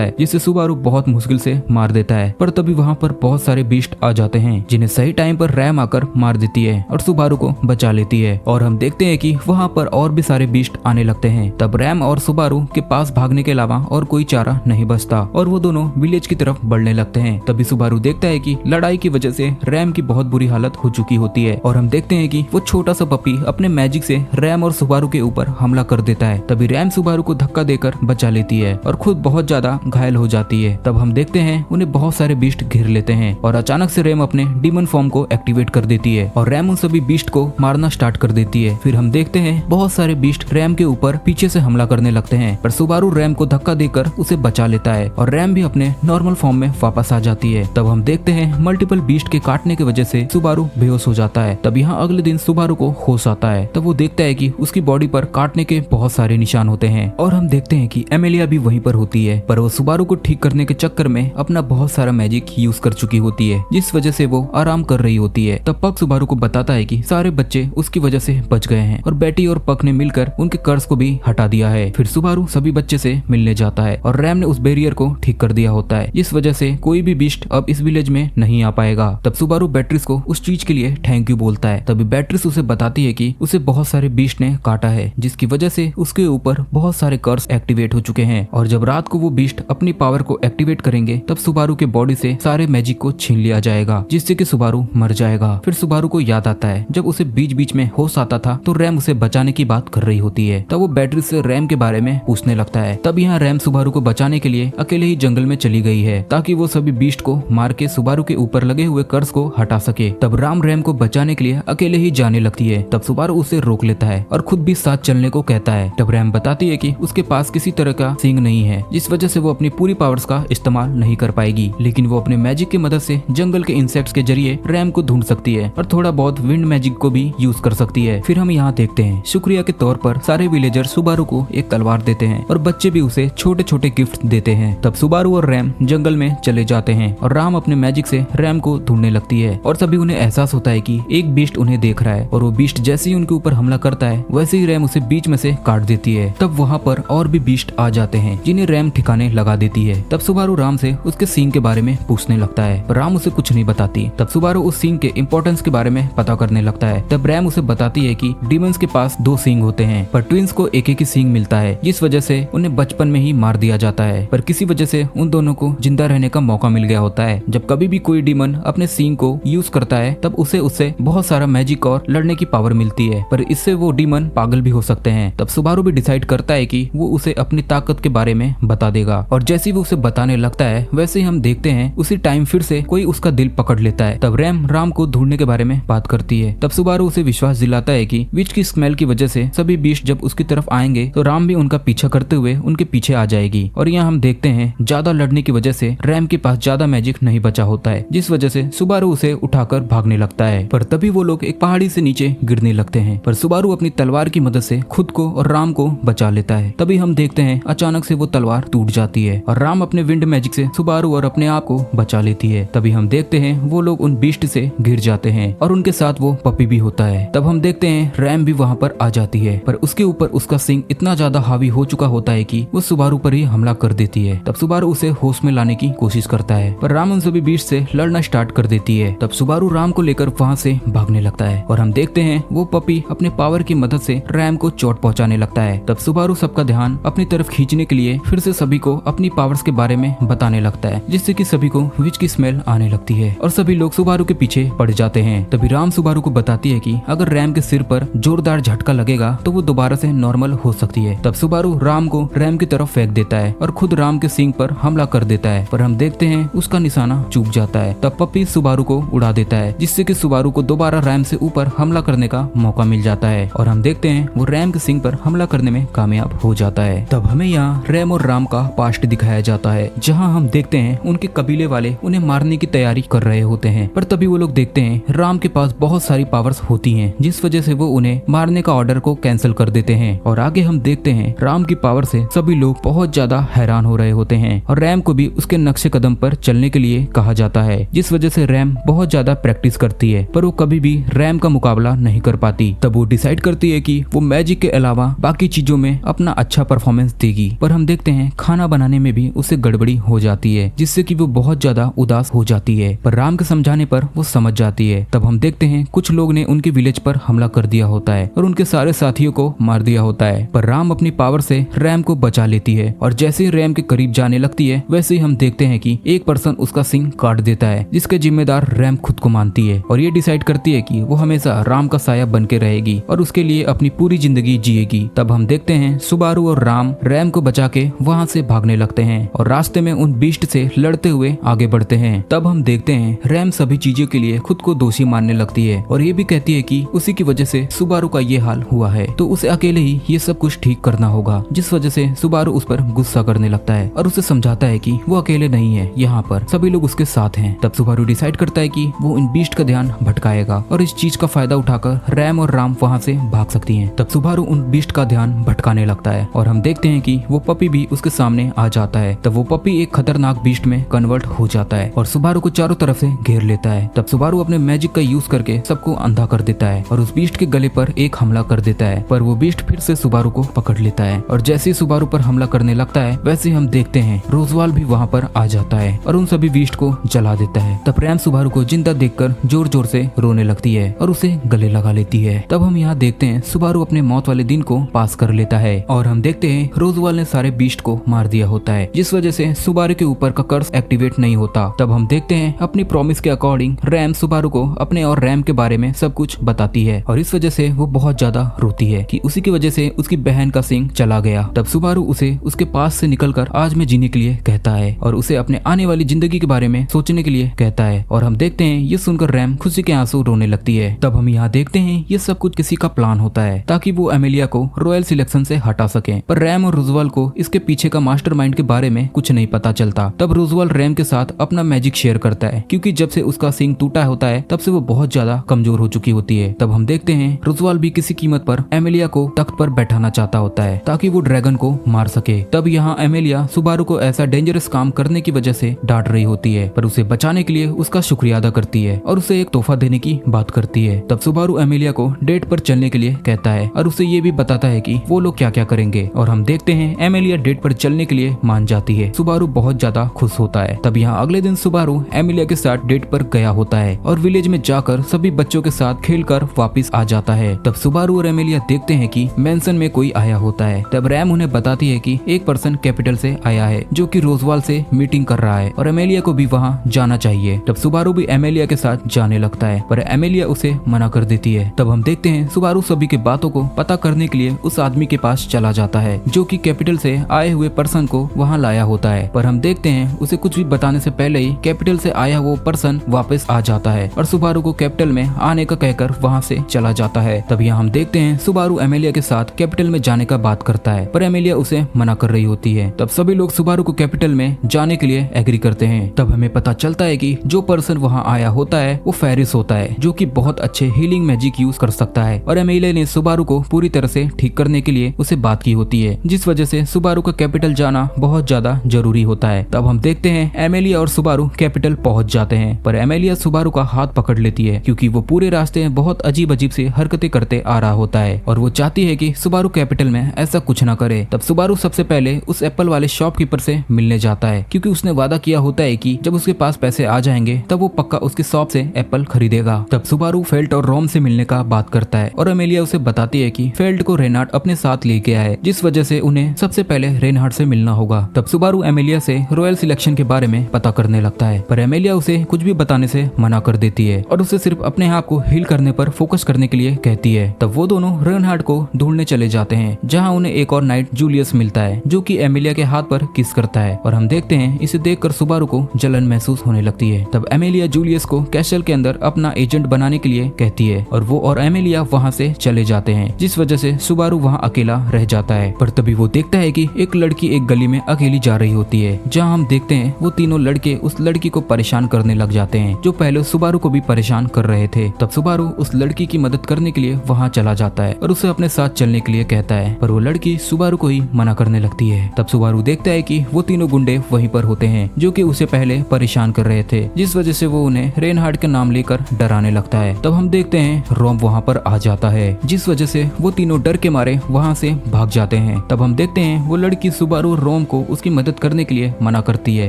[SPEAKER 1] है, जिसे सुबारू बहुत मुश्किल से मार देता है। पर तभी वहाँ पर बहुत सारे बीस्ट आ जाते हैं, जिन्हें सही टाइम पर रैम आकर मार देती है और सुबारू को बचा लेती है। और हम देखते हैं कि वहाँ पर और भी सारे बीस्ट आने लगते हैं। तब रैम और सुबारू के पास भागने के अलावा और कोई चारा नहीं बचता और वो दोनों विलेज की तरफ बढ़ने लगते हैं। तभी सुबारू देखता है कि लड़ाई की वजह से रैम की बहुत बुरी हालत हो चुकी होती है और हम देखते हैं कि वो छोटा सा पपी अपने मैजिक से रैम और सुबारू के ऊपर हमला कर देता है। तभी रैम सुबारू को धक्का देकर बचा लेती है और खुद बहुत ज्यादा घायल हो जाती है। तब हम देखते हैं उन्हें बहुत सारे बीस्ट घेर लेते हैं और अचानक से रैम अपने डीमन फॉर्म को एक्टिवेट कर देती है और रैम उन सभी बीस्ट को मारना स्टार्ट कर देती है। फिर हम देखते हैं बहुत सारे बीस्ट रैम के ऊपर पीछे से हमला करने लगते हैं, पर सुबारू रैम को धक्का देकर उसे बचा लेता है और रैम भी अपने नॉर्मल फॉर्म में वापस आ जाती है। तब हम देखते हैं मल्टीपल बीस्ट के काटने की वजह से सुबारू बेहोश हो जाता है। तब यहाँ अगले दिन सुबारू को होश आता है। तब वो देखता है कि उसकी बॉडी पर काटने के बहुत सारे निशान होते हैं और हम देखते हैं कि एमेलिया भी वहीं पर होती है, पर वो सुबारू को ठीक करने के चक्कर में अपना बहुत सारा मैजिक यूज कर चुकी होती है, जिस वजह से वो आराम कर रही होती है। तब पक सुबारू को बताता है कि सारे बच्चे उसकी वजह से बच गए हैं और बेटी और पक ने मिलकर उनके कर्ज को भी हटा दिया है। फिर सुबारू सभी बच्चे से मिलने जाता है और रैम ने उस बैरियर को ठीक कर दिया होता है, जिस वजह से कोई भी बीस्ट अब इस विलेज में नहीं आ पाएगा। तब सुबारू बैट्रिस को उस चीज के लिए थैंक यू बोलता है। तभी बैट्रिस उसे बताती है कि उसे बहुत सारे बीस्ट ने काटा है, जिसकी वजह से उसके ऊपर बहुत सारे कर्स एक्टिवेट हो चुके हैं और जब रात को वो बीस्ट अपनी पावर को एक्टिवेट करेंगे तब सुबारू के बॉडी से सारे मैजिक को छीन लिया जाएगा, जिससे कि सुबारू मर जाएगा। फिर सुबारू को याद आता है जब उसे बीच बीच में होश आता था तो रैम उसे बचाने की बात कर रही होती है। तब वो बैटरी से रैम के बारे में पूछने लगता है। तब यहाँ रैम सुबारू को बचाने के लिए अकेले ही जंगल में चली गई है ताकि वो सभी बीस्ट को मार के सुबारू के ऊपर लगे हुए कर्ज को हटा सके। तब राम रैम को बचाने के लिए अकेले ही जाने लगती है। तब सुबारू उसे रोक लेता है और खुद भी साथ चलने को कहता है। तब रैम बताती है कि उसके पास किसी तरह का सींग नहीं है, जिस वजह से वो अपनी पूरी पावर्स का इस्तेमाल नहीं कर पाएगी, लेकिन वो अपने मैजिक की मदद से जंगल के इंसेक्ट्स के जरिए रैम को ढूंढ सकती है और थोड़ा बहुत विंड मैजिक को भी यूज कर सकती है। फिर हम यहाँ देखते हैं शुक्रिया के तौर पर सारे विलेजर सुबारू को एक तलवार देते हैं और बच्चे भी उसे छोटे छोटे गिफ्ट देते हैं। तब सुबारू और रैम जंगल में चले जाते हैं और राम अपने मैजिक से रैम को ढूंढने लगती है और तभी उन्हें एहसास होता है कि एक बीस्ट उन्हें देख रहा है और वो बीस्ट जैसे ही उनके ऊपर हमला करता है वैसे ही रैम उसे बीच में से काट देती है। तब वहाँ पर और भी बीस्ट आ जाते हैं जिन्हें रैम ठिकाने लगा देती है। तब सुबारू राम से उसके सींग के बारे में पूछने लगता है, पर राम उसे कुछ नहीं बताती। तब सुबारू उस सींग के इम्पोर्टेंस के बारे में पता करने लगता है। तब रैम उसे बताती है कि डीमंस के पास 2 सींग होते हैं, पर ट्विंस को एक ही सींग मिलता है, जिस वजह से उन्हें बचपन में ही मार दिया जाता है। पर किसी वजह से उन दोनों को जिंदा रहने का मौका मिल गया होता है। जब कभी भी कोई डीमन अपने सींग को यूज करता है तब उसे उससे बहुत सारा मैजिक और लड़ने की पावर मिलती है, पर इससे वो डीमन पागल भी हो सकते हैं। तब सुबारू भी डिसाइड करता है कि वो उसे अपनी ताकत के बारे में बता देगा और जैसे ही वो उसे बताने लगता है वैसे ही हम देखते हैं उसी टाइम फिर से कोई उसका दिल पकड़ लेता है। तब रैम राम को ढूंढने के बारे में बात करती है। तब सुबारू उसे विश्वास दिलाता है कि विच की स्मेल की वजह से सभी बीस्ट जब उसकी तरफ आएंगे तो राम भी उनका पीछा करते हुए उनके पीछे आ जाएगी। और यहाँ हम देखते हैं ज्यादा लड़ने की वजह से रैम के पास ज्यादा मैजिक नहीं बचा होता है, जिस वजह से सुबारू उसे उठाकर भागने लगता है। पर तभी वो लोग एक पहाड़ी से नीचे गिरने लगते हैं, पर सुबारू अपनी तलवार की मदद से खुद को और राम को बचा लेता है। तभी हम देखते हैं अचानक से वो तलवार टूट जाती है और राम अपने विंड मैजिक से सुबारू और अपने आप को बचा लेती है। तभी हम देखते हैं वो लोग उन बीस्ट से गिर जाते हैं और उनके साथ वो पपी भी होता है। तब हम देखते हैं रैम भी वहाँ पर आ जाती है, पर उसके ऊपर उसका सिंग इतना ज्यादा हावी हो चुका होता है कि वो सुबारू पर ही हमला कर देती है। तब सुबारू उसे होश में लाने की कोशिश करता है, पर राम उन सभी बीस्ट से लड़ना स्टार्ट कर देती है। तब सुबारू राम को लेकर वहाँ से भागने लगता है और हम देखते हैं वो पपी अपने पावर की मदद से रैम को चोट पहुँचाने लगता है। तब सुबारू सबका ध्यान अपनी तरफ खींचने के लिए फिर से सभी को अपनी पावर्स के बारे में बताने लगता है, जिससे कि सभी को विच की स्मेल आने लगती है और सभी लोग सुबारू के पीछे पड़ जाते हैं। तभी राम सुबारू को बताती है कि अगर रैम के सिर पर जोरदार झटका लगेगा तो वो दोबारा से नॉर्मल हो सकती है। तब सुबारू राम को रैम की तरफ फेंक देता है और खुद राम के सींग पर हमला कर देता है, पर हम देखते हैं उसका निशाना चूक जाता है। तब पपी सुबारू को उड़ा देता है, जिससे कि सुबारू को दोबारा रैम से ऊपर हमला करने का मौका मिल जाता है और हम देखते देखते हैं वो रैम के सिंह पर हमला करने में कामयाब हो जाता है। तब हमें यहाँ रैम और राम का पास्ट दिखाया जाता है, जहाँ हम देखते हैं उनके कबीले वाले उन्हें मारने की तैयारी कर रहे होते हैं। पर तभी वो लोग देखते हैं राम के पास बहुत सारी पावर्स होती हैं, जिस वजह से वो उन्हें मारने का ऑर्डर को कैंसिल कर देते हैं। और आगे हम देखते हैं राम की पावर से सभी लोग बहुत ज्यादा हैरान हो रहे होते हैं और रैम को भी उसके नक्शे कदम पर चलने के लिए कहा जाता है, जिस वजह से रैम बहुत ज्यादा प्रैक्टिस करती है, पर वो कभी भी रैम का मुकाबला नहीं कर पाती। तब वो डिसाइड करती है कि वो मैजिक के अलावा बाकी चीजों में अपना अच्छा परफॉर्मेंस देगी। पर हम देखते हैं खाना बनाने में भी उसे गड़बड़ी हो जाती है, जिससे कि वो बहुत ज्यादा उदास हो जाती है। पर राम के समझाने पर वो समझ जाती है। तब हम देखते हैं कुछ लोग ने उनके विलेज पर हमला कर दिया होता है और उनके सारे साथियों को मार दिया होता है। पर राम अपनी पावर से रैम को बचा लेती है और जैसे ही रैम के करीब जाने लगती है, वैसे ही हम देखते हैं कि एक पर्सन उसका सिंह काट देता है, जिसके जिम्मेदार रैम खुद को मानती है और ये डिसाइड करती है कि वो हमेशा राम का साया बन के रहेगी और उसके लिए अपनी पूरी जिंदगी जिएगी। तब हम देखते हैं सुबारू और राम रैम को बचा के वहाँ से भागने लगते हैं और रास्ते में उन बीस्ट से लड़ते हुए आगे बढ़ते हैं। तब हम देखते हैं रैम सभी चीजों के लिए खुद को दोषी मानने लगती है और ये भी कहती है कि उसी की वजह से सुबारू का ये हाल हुआ है, तो उसे अकेले ही ये सब कुछ ठीक करना होगा, जिस वजह से सुबारू उस पर गुस्सा करने लगता है और उसे समझाता है कि वो अकेले नहीं है, यहाँ पर सभी लोग उसके साथ हैं। तब सुबारू डिसाइड करता है कि वो इन बीस्ट का ध्यान भटकाएगा और इस चीज का फायदा उठाकर रैम और राम वहाँ से भाग सकती हैं। तब सुबारू उन बीस्ट का ध्यान भटकाने लगता है और हम देखते हैं कि वो पपी भी उसके सामने आ जाता है। तब वो पपी एक खतरनाक बीस्ट में कन्वर्ट हो जाता है और सुबारू को चारों तरफ से घेर लेता है। तब सुबारू अपने मैजिक का यूज करके सबको अंधा कर देता है और उस बीस्ट के गले पर एक हमला कर देता है, पर वो बीस्ट फिर से सुबारू को पकड़ लेता है और जैसे ही सुबारू पर हमला करने लगता है, वैसे हम देखते हैं रोजवाल भी वहाँ पर आ जाता है और उन सभी बीस्ट को जला देता है। तब रैम सुबारू को जिंदा देखकर जोर जोर से रोने लगती है और उसे गले लगा लेती है। तब हम यहाँ देखते हैं सुबारू अपने मौत वाले दिन को पास कर लेता है और हम देखते हैं रोजवाल ने सारे बीस्ट को मार दिया होता है, जिस वजह से सुबारू के ऊपर का कर्स एक्टिवेट नहीं होता। तब हम देखते हैं अपनी प्रॉमिस के अकॉर्डिंग रैम सुबारू को अपने और रैम के बारे में सब कुछ बताती है और इस वजह से वो बहुत ज्यादा रोती है कि उसी की वजह से उसकी बहन का सिंह चला गया। तब सुबारू उसे उसके पास से निकलकर आज में जीने के लिए कहता है और उसे अपने आने वाली जिंदगी के बारे में सोचने के लिए कहता है और हम देखते हैं ये सुनकर रैम खुशी के आंसू रोने लगती है। तब हम यहाँ देखते हैं ये सब कुछ किसी का प्लान होता है ताकि वो एमेलिया को रॉयल सिलेक्शन से हटा सके, पर रैम और रोजवाल को इसके पीछे का मास्टरमाइंड के बारे में कुछ नहीं पता चलता। तब रोजवाल रैम के साथ अपना मैजिक शेयर करता है, क्योंकि जब से उसका सिंह टूटा होता है तब से वो बहुत ज्यादा कमजोर हो चुकी होती है। तब हम देखते हैं रोजवाल भी किसी कीमत पर एमेलिया को तख्त पर बैठाना चाहता होता है ताकि वो ड्रैगन को मार सके। तब यहाँ एमेलिया सुबारू को ऐसा डेंजरस काम करने की वजह से डांट रही होती है, पर उसे बचाने के लिए उसका शुक्रिया अदा करती है और उसे एक तोहफा देने की बात करती है। तब सुबारू एमेलिया को डेट पर चलने के लिए कहता है और उसे ये भी बताता है कि वो लोग क्या क्या करेंगे और हम देखते हैं एमेलिया डेट पर चलने के लिए मान जाती है। सुबारू बहुत ज्यादा खुश होता है। तब यहाँ अगले दिन सुबारू एमेलिया के साथ डेट पर गया होता है और विलेज में जाकर सभी बच्चों के साथ खेलकर वापस आ जाता है। तब सुबारू और एमेलिया देखते हैं कि मेंशन में कोई आया होता है। तब रैम उन्हें बताती है कि एक पर्सन कैपिटल से आया है जो कि रोजवाल से मीटिंग कर रहा है और एमेलिया को भी वहाँ जाना चाहिए। तब सुबारू भी एमेलिया के साथ जाने लगता है, पर एमेलिया उसे मना कर देती है। तब हम देखते हैं सुबारू सभी के बातों को पता करने के लिए उस आदमी के पास चला जाता है जो कि कैपिटल से आए हुए पर्सन को वहाँ लाया होता है, पर हम देखते हैं उसे कुछ भी बताने से पहले ही कैपिटल से आया वो पर्सन वापस आ जाता है और सुबारू को कैपिटल में आने का कहकर वहाँ से चला जाता है। तब यहाँ हम देखते हैं सुबारू एमेलिया के साथ कैपिटल में जाने का बात करता है, पर एमेलिया उसे मना कर रही होती है। तब सभी लोग सुबारू को कैपिटल में जाने के लिए एग्री करते हैं। तब हमें पता चलता है कि जो पर्सन वहाँ आया होता है वो फेरिस होता है, जो कि बहुत अच्छे हीलिंग मैजिक यूज कर सकता है और एमेलिया ने सुबारू को पूरी तरह से ठीक करने के लिए उसे बात की होती है, जिस वजह से सुबारू का कैपिटल जाना बहुत ज्यादा जरूरी होता है। तब हम देखते हैं एमेलिया और सुबारू कैपिटल पहुंच जाते हैं, पर एमेलिया सुबारू का हाथ पकड़ लेती है क्योंकि वो पूरे रास्ते में बहुत अजीब अजीब सी हरकतें करते आ रहा होता है और वो चाहती है कि सुबारू कैपिटल में ऐसा कुछ ना करे। तब सुबारू सबसे पहले उस एप्पल वाले शॉपकीपर से मिलने जाता है, क्योंकि उसने वादा किया होता है कि जब उसके पास पैसे आ जाएंगे तब वो पक्का उसकी शॉप से एप्पल खरीदेगा। तब सुबारू फेल्ट और रोम से मिलने का बात करता है और एमेलिया उसे बताती है कि फेल्ट को रेनहार्ड अपने साथ ले गया है, जिस वजह से उन्हें सबसे पहले रेनहार्ड से मिलना होगा। तब सुबारू एमेलिया से रॉयल सिलेक्शन के बारे में पता करने लगता है, पर एमेलिया उसे कुछ भी बताने से मना कर देती है और उसे सिर्फ अपने आप को हील करने पर फोकस करने के लिए कहती है। तब वो दोनों रेनहार्ड को ढूंढने चले जाते हैं, जहाँ उन्हें एक और नाइट जूलियस मिलता है जो कि एमेलिया के हाथ पर किस करता है और हम देखते हैं इसे देखकर सुबारू को जलन महसूस होने लगती है। तब एमेलिया जूलियस को कैसल के अंदर अपना एजेंट बनाने के लिए कहती है और वो और एमेलिया वहाँ से चले चले जाते हैं, जिस वजह से सुबारू वहाँ अकेला रह जाता है। पर तभी वो देखता है कि एक लड़की एक गली में अकेली जा रही होती है, जहाँ हम देखते हैं वो तीनों लड़के उस लड़की को परेशान करने लग जाते हैं जो पहले सुबारू को भी परेशान कर रहे थे। तब सुबारू उस लड़की की मदद करने के लिए वहाँ चला जाता है और उसे अपने साथ चलने के लिए कहता है, पर वो लड़की सुबारू को ही मना करने लगती है। तब सुबारू देखता है कि वो तीनों गुंडे वहीं पर होते हैं जो कि उसे पहले परेशान कर रहे थे, जिस वजह से वो उन्हें रेनहार्ड के नाम लेकर डराने लगता है। तब हम देखते हैं रोम वहाँ पर आ जाता है, जिस वजह से वो तीनों डर के मारे वहाँ से भाग जाते हैं। तब हम देखते हैं वो लड़की सुबारू रोम को उसकी मदद करने के लिए मना करती है,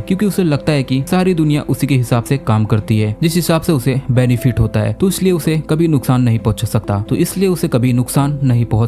[SPEAKER 1] क्योंकि उसे लगता है कि सारी दुनिया उसी के हिसाब से काम करती है, जिस हिसाब से उसे बेनिफिट होता है, तो इसलिए उसे कभी नुकसान नहीं पहुंच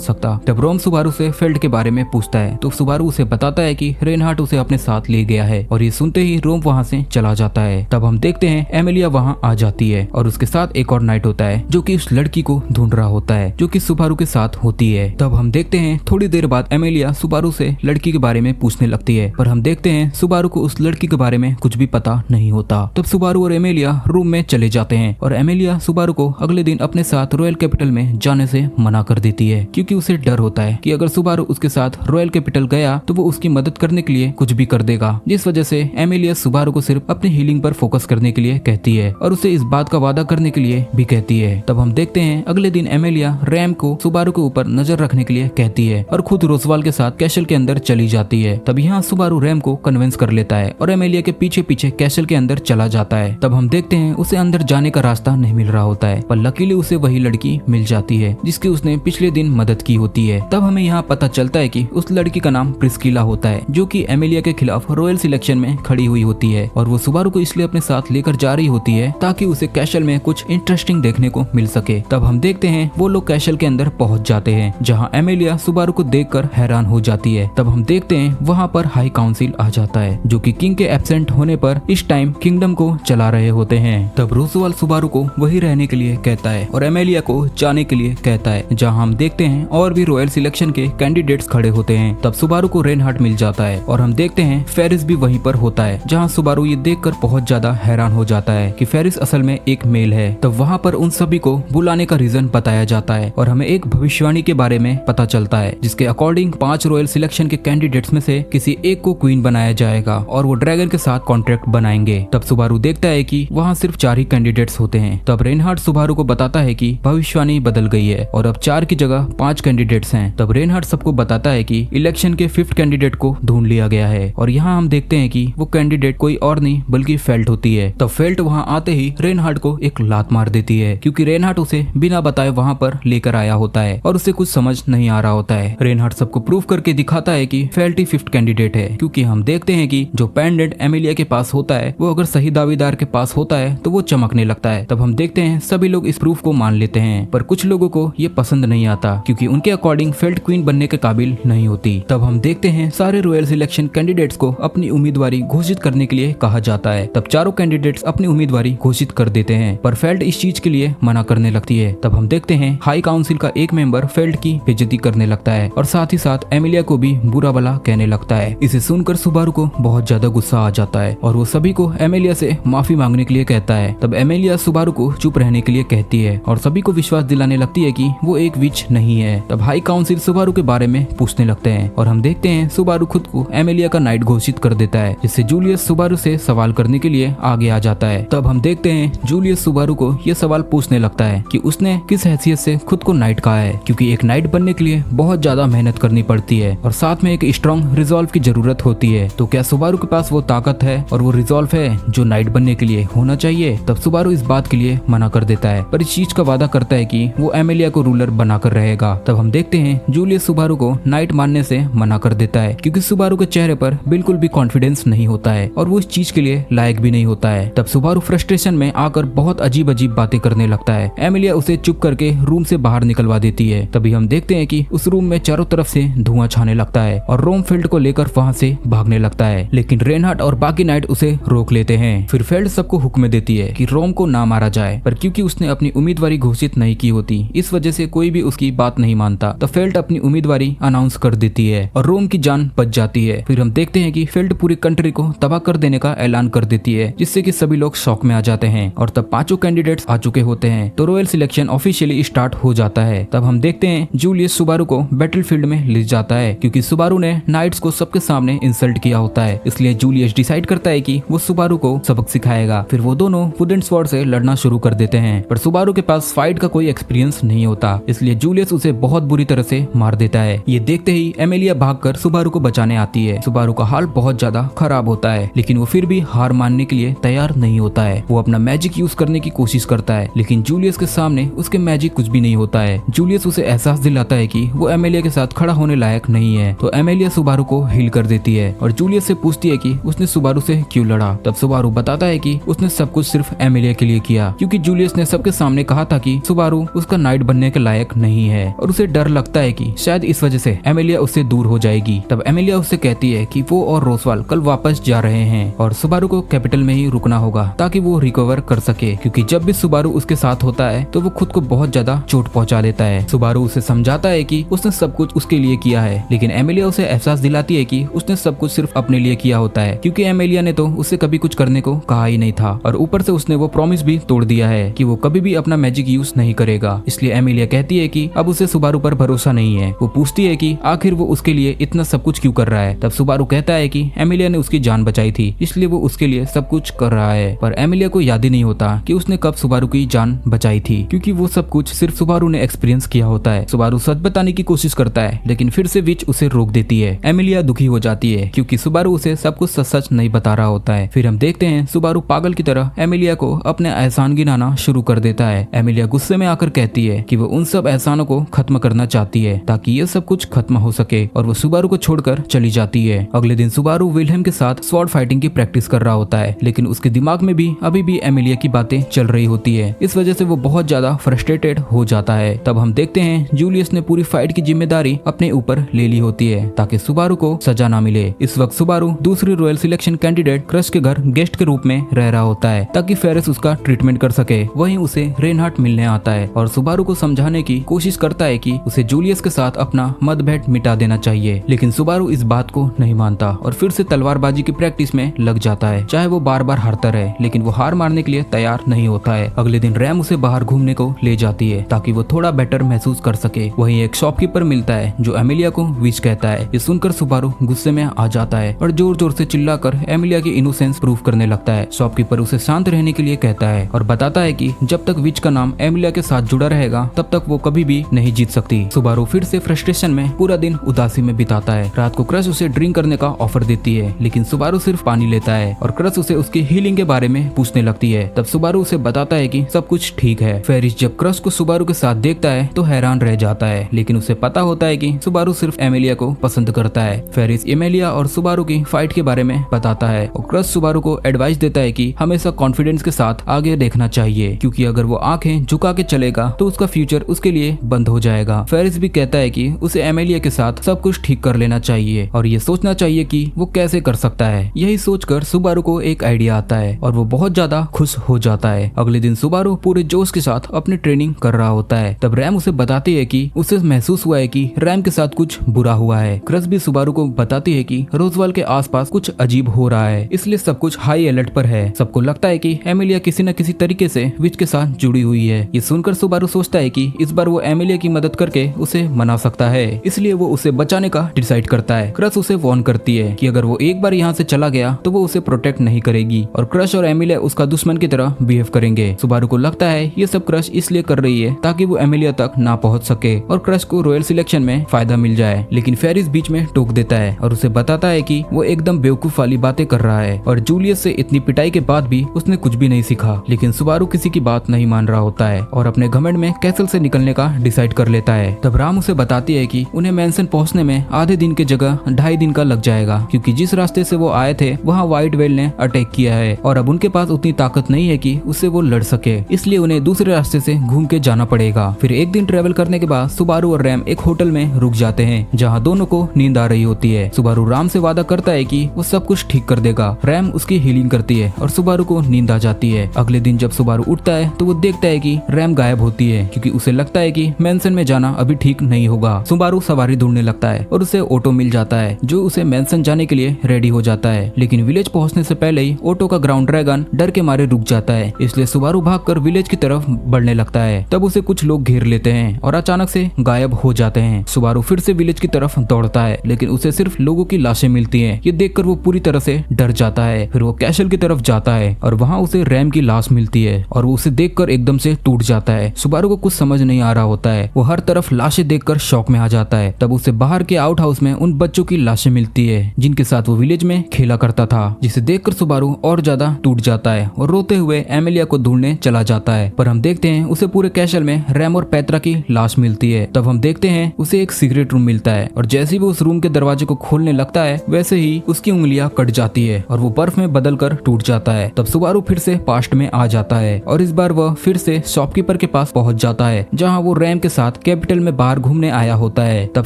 [SPEAKER 1] सकता। तब रोम सुबारू से फेल्ड के बारे में पूछता है, तो सुबारू उसे बताता है कि रेनहार्ड उसे अपने साथ ले गया है, और ये सुनते ही रोम वहाँ से चला जाता है। तब हम देखते हैं एमिलिया वहाँ आ जाती है और उसके साथ एक और नाइट होता है जो कि उस लड़की को ढूंढ रहा होता है जो कि सुबारू के साथ होती है। तब हम देखते हैं थोड़ी देर बाद एमिलिया सुबारू से लड़की के बारे में पूछने लगती है, पर हम देखते हैं सुबारू को उस लड़की के बारे में कुछ भी पता नहीं होता। तब सुबारू और एमिलिया रूम में चले जाते हैं और एमिलिया सुबारू को अगले दिन अपने साथ रॉयल कैपिटल में जाने से मना कर देती है, क्योंकि उसे डर होता है कि अगर सुबारू उसके साथ रॉयल कैपिटल गया तो वो उसकी मदद करने के लिए कुछ भी कर देगा, जिस वजह से एमिलिया सुबारू को सिर्फ अपनी हीलिंग पर फोकस करने के लिए कहती है और उसे इस बात का वादा करने के लिए भी कहती है। तब हम देखते हैं अगले दिन एमिलिया रैम को सुबारू के ऊपर नजर रखने के लिए कहती है और खुद रोसवाल के साथ कैसल के अंदर चली जाती है। तब यहाँ सुबारू रैम को कन्विंस कर लेता है और एमिलिया के पीछे पीछे कैसल के अंदर चला जाता है। तब हम देखते हैं उसे अंदर जाने का रास्ता नहीं मिल रहा होता है, पर लकीली उसे वही लड़की मिल जाती है जिसकी उसने पिछले दिन मदद की होती है। तब हमें यहाँ पता चलता है कि उस लड़की का नाम प्रिस्किला होता है, जो कि एमिलिया के खिलाफ रॉयल सिलेक्शन में खड़ी हुई होती है, और वो सुबारू को इसलिए अपने साथ लेकर जा रही होती है ताकि उसे कैसल में कुछ इंटरेस्टिंग देखने को मिल सके। तब हम देखते हैं वो लोग कैसल के अंदर पहुंच जाते हैं, जहाँ एमिलिया सुबारू को देखकर हैरान हो जाती है। तब हम देखते हैं वहाँ पर हाई काउंसिल आ जाता है, जो कि किंग के एब्सेंट होने पर इस टाइम किंगडम को चला रहे होते हैं। तब रोसवाल सुबारू को वही रहने के लिए कहता है और एमिलिया को जाने के लिए कहता है, जहाँ हम देखते हैं और भी रॉयल सिलेक्शन के कैंडिडेट्स खड़े होते हैं। तब सुबारू को रेनहार्ड मिल जाता है और हम देखते हैं फेरिस भी वहीं पर होता है, जहाँ सुबारू ये देखकर बहुत ज्यादा हैरान हो जाता है कि फेरिस असल में एक मेल है। तब वहाँ पर उन सभी को बुलाने का रीजन बताया जाता है और हमें एक भविष्यवाणी के बारे में पता चलता है, जिसके अकॉर्डिंग 5 रॉयल सिलेक्शन के कैंडिडेट्स में से किसी एक को क्वीन बनाया जाएगा और वो ड्रैगन के साथ कॉन्ट्रैक्ट बनाएंगे। तब सुबारू देखता है कि वहाँ सिर्फ 4 ही कैंडिडेट्स होते हैं। तब रेनहार्ड सुबारू को बताता है कि भविष्यवाणी बदल गई है और अब 4 की जगह 5 कैंडिडेट्स हैं। तब रेनहार्ड सबको बताता है कि इलेक्शन के 5th कैंडिडेट को ढूंढ लिया गया है, और यहाँ हम देखते हैं कि वो कैंडिडेट कोई और नहीं बल्कि फेल्ट होती है। तब फेल्ट वहाँ आते ही रेनहार्ड को एक लात मार देती है, क्योंकि रेनहार्ड उसे बिना बताए वहाँ पर लेकर आया होता है और उसे कुछ समझ नहीं आ रहा होता है। रेनहार्ड सबको प्रूव करके दिखाता है कि फेल्ट ही 5th कैंडिडेट है, क्योंकि हम देखते हैं कि जो पेंडेंट एमिलिया के पास होता है वो अगर सही दावेदार के पास होता है तो वो चमकने लगता है। तब हम देखते हैं सभी लोग इस प्रूफ को मान लेते हैं, पर कुछ लोगों को ये पसंद नहीं आता, क्योंकि उनके अकॉर्डिंग फेल्ट क्वीन बनने के काबिल नहीं होती। तब हम देखते हैं सारे रॉयल सिलेक्शन कैंडिडेट्स को अपनी उम्मीदवारी घोषित करने के लिए कहा जाता है। तब चारों कैंडिडेट्स अपनी उम्मीदवारी घोषित कर देते हैं, पर फेल्ट इस चीज के लिए मना करने लगती है। तब हम देखते हैं हाई काउंसिल का एक मेंबर फेल्ट की बेइज्जती करने लगता है और साथ ही साथ एमिलिया को भी बुरा भला कहने लगता है। इसे सुनकर सुबारू को बहुत ज्यादा गुस्सा आ जाता है और वो सभी को एमिलिया से माफी मांगने के लिए कहता है। तब एमिलिया सुबारू को चुप रहने के लिए कहती है और सभी को विश्वास दिलाने लगती है कि वो एक विच नहीं है। तब हाई काउंसिल सुबारू के बारे में पूछने लगते हैं और हम देखते हैं सुबारू खुद को एमिलिया का नाइट घोषित कर देता है, जिससे जूलियस सुबारू से सवाल करने के लिए आगे आ जाता है। तब हम देखते हैं जूलियस सुबारू को ये सवाल पूछने लगता है कि उसने किस हैसियत से खुद को नाइट कहा है, क्योंकि एक नाइट बनने के लिए बहुत ज्यादा मेहनत करनी पड़ती है और साथ में एक स्ट्रॉन्ग रिजॉल्व की जरूरत होती है। तो क्या सुबारू के पास वो ताकत है और वो रिजॉल्व है जो नाइट बनने के लिए होना चाहिए? तब सुबारू इस बात के लिए मना कर देता है, पर इस चीज का वादा करता है कि वो एमिलिया को रूलर बनाकर रहेगा। तब हम देखते हैं जूलियस सुबारू को नाइट मानने से मना कर देता है, क्योंकि सुबारू के चेहरे पर बिल्कुल भी कॉन्फिडेंस नहीं होता है और वो इस चीज के लिए लायक भी नहीं होता है। तब सुबारू फ्रस्ट्रेशन में आकर बहुत अजीब अजीब बातें करने लगता है। एमिलिया उसे चुप करके रूम से बाहर निकलवा देती है। तभी हम देखते हैं कि उस रूम में चारों तरफ से धुआं छाने लगता है और रोम फेल्ड को लेकर वहाँ से भागने लगता है, लेकिन रेनहार्ड और बाकी नाइट उसे रोक लेते हैं। फिर फेल्ड सबको हुक्म देती है कि रोम को ना मारा जाए, पर क्योंकि उसने अपनी उम्मीदवारी घोषित नहीं की होती, इस वजह से कोई भी उसकी बात नहीं मानता। तो फेल्ड अपनी उम्मीदवारी अनाउंस कर देती है और रोम की जान बच जाती है। फिर हम देखते हैं कि फेल्ड पूरी कंट्री को तबाह कर देने का ऐलान कर देती है, जिससे कि सभी लोग शॉक में आ जाते हैं और तब 5 कैंडिडेट्स आ चुके होते हैं। तो रॉयल सिलेक्शन ऑफिशियली स्टार्ट हो जाता जाता है। तब हम देखते हैं जूलियस सुबारू को बैटलफील्ड में ले जाता है क्योंकि सुबारू ने नाइट्स को सबके सामने इंसल्ट किया होता है। इसलिए जूलियस डिसाइड करता है कि वो सुबारू को सबक सिखाएगा। फिर वो दोनों वुड एंड स्वॉर्ड से लड़ना शुरू कर देते हैं, पर सुबारू के पास फाइट का कोई एक्सपीरियंस नहीं होता, इसलिए जूलियस उसे बहुत बुरी तरह से मार देता है। ये देखते ही एमेलिया भागकर सुबारू को बचाने आती है। सुबारू का हाल बहुत ज्यादा खराब होता है, लेकिन वो फिर भी हार मानने के लिए तैयार नहीं होता है। वो अपना मैजिक यूज करने की कोशिश करता है, लेकिन जूलियस के सामने उसके मैजिक कुछ भी नहीं होता है। जूलियस उसे एहसास दिलाता है कि वो एमेलिया के साथ खड़ा होने लायक नहीं है, तो एमेलिया सुबारू को हील कर देती है और जूलियस से पूछती है कि उसने सुबारू से क्यों लड़ा। तब सुबारू बताता है कि उसने सब कुछ सिर्फ एमेलिया के लिए किया, क्योंकि जूलियस ने सबके सामने कहा था कि सुबारू उसका नाइट बनने के लायक नहीं है और उसे डर लगता है कि शायद इस वजह से एमेलिया उससे दूर हो जाएगी। तब एमेलिया उससे कहती है कि वो और रोसवाल कल वापस जा रहे हैं और सुबारू को कैपिटल में ही रुकना होगा ताकि वो रिकवर कर सके, क्योंकि जब भी सुबारू उसके साथ होता है तो वो खुद को बहुत ज्यादा चोट पहुंचा लेता है। सुबारू उसे समझाता है कि उसने सब कुछ उसके लिए किया है, लेकिन एमेलिया उसे एहसास दिलाती है कि उसने सब कुछ सिर्फ अपने लिए किया होता है, क्योंकि एमेलिया ने तो उससे कभी कुछ करने को कहा ही नहीं था और ऊपर से उसने वो प्रॉमिस भी तोड़ दिया है कि वो कभी भी अपना मैजिक यूज नहीं करेगा। इसलिए एमेलिया कहती है कि अब उसे सुबारू पर भरोसा नहीं है। वो पूछती है कि आखिर वो उसके लिए इतना सब कुछ क्यों कर रहा है। तब सुबारू कहता है कि एमेलिया ने उसकी जान बचाई थी, इसलिए वो उसके लिए सब कुछ कर रहा है। पर एमेलिया को याद ही नहीं होता कि उसने कब सुबारू की जान बचाई थी, क्योंकि वो सब कुछ सिर्फ सुबारू ने एक्सपीरियंस किया होता है। सुबारू सच बताने की कोशिश करता है, लेकिन फिर से विच उसे रोक देती है। एमेलिया दुखी हो जाती है क्योंकि सुबारू उसे सब कुछ सच सच नहीं बता रहा होता है। फिर हम देखते हैं सुबारू पागल की तरह एमेलिया को अपने एहसान गिनाना शुरू कर देता है। एमेलिया गुस्से में आकर कहती है कि वो उन सब एहसानों को खत्म करना चाहती है ताकि ये सब कुछ खत्म हो सके, और वो सुबारू को छोड़कर चली जाती है। अगले दिन सुबारू विल्हेम के साथ स्वॉर्ड फाइटिंग की प्रैक्टिस कर रहा होता है, लेकिन उसके दिमाग में भी अभी भी एमेलिया की बातें चल रही होती है। इस वजह से वो बहुत ज्यादा फ्रस्ट्रेटेड हो जाता है। तब हम देखते हैं जूलियस ने पूरी फाइट की जिम्मेदारी अपने ऊपर ले ली होती है ताकि सुबारू को सजा ना मिले। इस वक्त सुबारू दूसरी रॉयल सिलेक्शन कैंडिडेट क्रश के घर गेस्ट के रूप में रह रहा होता है ताकि फेरिस उसका ट्रीटमेंट कर सके। वहीं उसे रेनहार्ट मिलने आता है और सुबारू को समझाने की कोशिश करता है कि उसे जूलियस के साथ अपना मतभेद मिटा देना चाहिए, लेकिन सुबारू इस बात को नहीं मानता और फिर से तलवारबाजी की प्रैक्टिस में लग जाता है। चाहे वो बार बार हारता रहे, लेकिन वो हार मारने के लिए तैयार नहीं होता है। अगले दिन रैम उसे बाहर घूमने को ले जाती है ताकि वो थोड़ा बेटर महसूस कर सके। वहीं एक शॉपकीपर मिलता है जो एमेलिया को विश कहता है। ये सुनकर सुबारू गुस्से में आ जाता है और जोर जोर से चिल्लाकर एमेलिया की इनोसेंस प्रूव करने लगता है। शॉपकीपर उसे शांत रहने के लिए कहता है और बताता है कि जब तक विच का नाम एमेलिया के साथ जुड़ा रहेगा तब तक वो कभी भी नहीं जीत सकती। सुबारू फिर से फ्रस्ट्रेशन में पूरा दिन उदासी में बिताता है। रात को क्रश उसे ड्रिंक करने का ऑफर देती है, लेकिन सुबारू सिर्फ पानी लेता है और क्रश उसे उसकी हीलिंग के बारे में पूछने लगती है। तब सुबारू उसे बताता है कि सब कुछ ठीक है। फेरिस जब क्रश को सुबारू के साथ देखता है तो हैरान रह जाता है, लेकिन उसे पता होता है कि सुबारू सिर्फ एमेलिया को पसंद करता है। फेरिस एमेलिया और सुबारू की फाइट के बारे में बताता है और क्रश सुबारू को एडवाइस देता है कि हमेशा कॉन्फिडेंस के साथ आगे देखना चाहिए, क्योंकि अगर वो आंखें झुका के चलेगा तो उसका फ्यूचर उसके लिए बंद हो जाएगा। फेरिस भी कहता है कि उसे एमेलिया के साथ सब कुछ ठीक कर लेना चाहिए और ये सोचना चाहिए कि वो कैसे कर सकता है। यही सोचकर सुबारू को एक आइडिया आता है और वो बहुत ज्यादा खुश हो जाता है। अगले दिन सुबारू पूरे जोश के साथ अपनी ट्रेनिंग कर रहा होता है। तब रैम उसे बताती है कि उसे महसूस हुआ है कि रैम के साथ कुछ बुरा हुआ है। क्रश भी सुबारू को बताती है कि रोजवाल के आसपास कुछ अजीब हो रहा है, इसलिए सब कुछ हाई अलर्ट पर है। सबको लगता है कि एमेलिया किसी न किसी तरीके से विच के साथ जुड़ी हुई है। ये सुनकर सुबारू सोचता है कि इस बार वो एमेलिया की मदद करके उसे मना सकता है, इसलिए वो उसे बचाने का डिसाइड करता है। क्रश उसे वार्न करती है कि अगर वो एक बार यहाँ से चला गया तो वो उसे प्रोटेक्ट नहीं करेगी और क्रश और एमेलिया उसका दुश्मन की तरह बिहेव करेंगे। सुबारू को लगता है ये सब क्रश इसलिए कर रही है ताकि वो एमेलिया तक ना पहुंच सके और क्रश को रॉयल सिलेक्शन में फायदा मिल जाए, लेकिन फेरिस बीच में टोक देता है और उसे बताता है कि वो एकदम बेवकूफ वाली बातें कर रहा है और जूलियस से इतनी पिटाई के बाद भी उसने कुछ भी नहीं सीखा। लेकिन सुबारू किसी की बात नहीं मान रहा होता है और अपने घमंड में कैसल से निकलने का डिसाइड कर लेता है। तब राम उसे बताती है कि उन्हें मैंसन पहुंचने में आधे दिन की जगह 2.5 दिन का लग जाएगा, क्योंकि जिस रास्ते से वो आए थे वहाँ व्हाइट वेल ने अटैक किया है और अब उनके पास उतनी ताकत नहीं है कि उससे वो लड़ सके, इसलिए उन्हें दूसरे रास्ते से घूम के जाना पड़ेगा। फिर एक दिन ट्रेवल करने के बाद सुबारू और रैम एक होटल में रुक जाते हैं जहाँ दोनों को नींद आ रही होती है। सुबारू राम से वादा करता है कि वो सब कुछ ठीक कर देगा। रैम उसकी हीलिंग करती है और सुबारू को नींद आ जाती है। अगले दिन जब सुबारू उठता है तो वो देखता है कि रैम गायब होती है, क्योंकि उसे लगता है कि मैंसन में जाना अभी ठीक नहीं होगा। सुबारू सवारी ढूंढने लगता है और उसे ऑटो मिल जाता है जो उसे मैंसन जाने के लिए रेडी हो जाता है, लेकिन विलेज पहुंचने से पहले ही ऑटो का ग्राउंड ड्रैगन डर के मारे रुक जाता है, इसलिए सुबारू भागकर विलेज की तरफ बढ़ने लगता है। तब उसे कुछ लोग लोग घेर लेते हैं और अचानक से गायब हो जाते हैं। सुबारू फिर से विलेज की तरफ दौड़ता है, लेकिन उसे सिर्फ लोगों की लाशें मिलती हैं। ये देखकर वो पूरी तरह से डर जाता है। फिर वो कैसल की तरफ जाता है और वहाँ उसे रैम की लाश मिलती है और वो उसे देखकर एकदम से टूट जाता है। सुबारू को कुछ समझ नहीं आ रहा होता है। वो हर तरफ लाशें देखकर शॉक में आ जाता है। तब उसे बाहर के आउट हाउस में उन बच्चों की लाशें मिलती है जिनके साथ वो विलेज में खेला करता था, जिसे देखकर सुबारू और ज्यादा टूट जाता है और रोते हुए एमिलिया को ढूंढने चला जाता है। पर हम देखते हैं उसे पूरे कैसल में रैम और पेत्रा की लाश मिलती है। तब हम देखते हैं उसे एक सीक्रेट रूम मिलता है और जैसे ही वो उस रूम के दरवाजे को खोलने लगता है वैसे ही उसकी उंगलियां कट जाती है और वो बर्फ में बदल कर टूट जाता है। तब सुबारू फिर से पास्ट में आ जाता है और इस बार वह फिर से शॉपकीपर के पास पहुंच जाता है जहां वो रैम के साथ कैपिटल में बाहर घूमने आया होता है। तब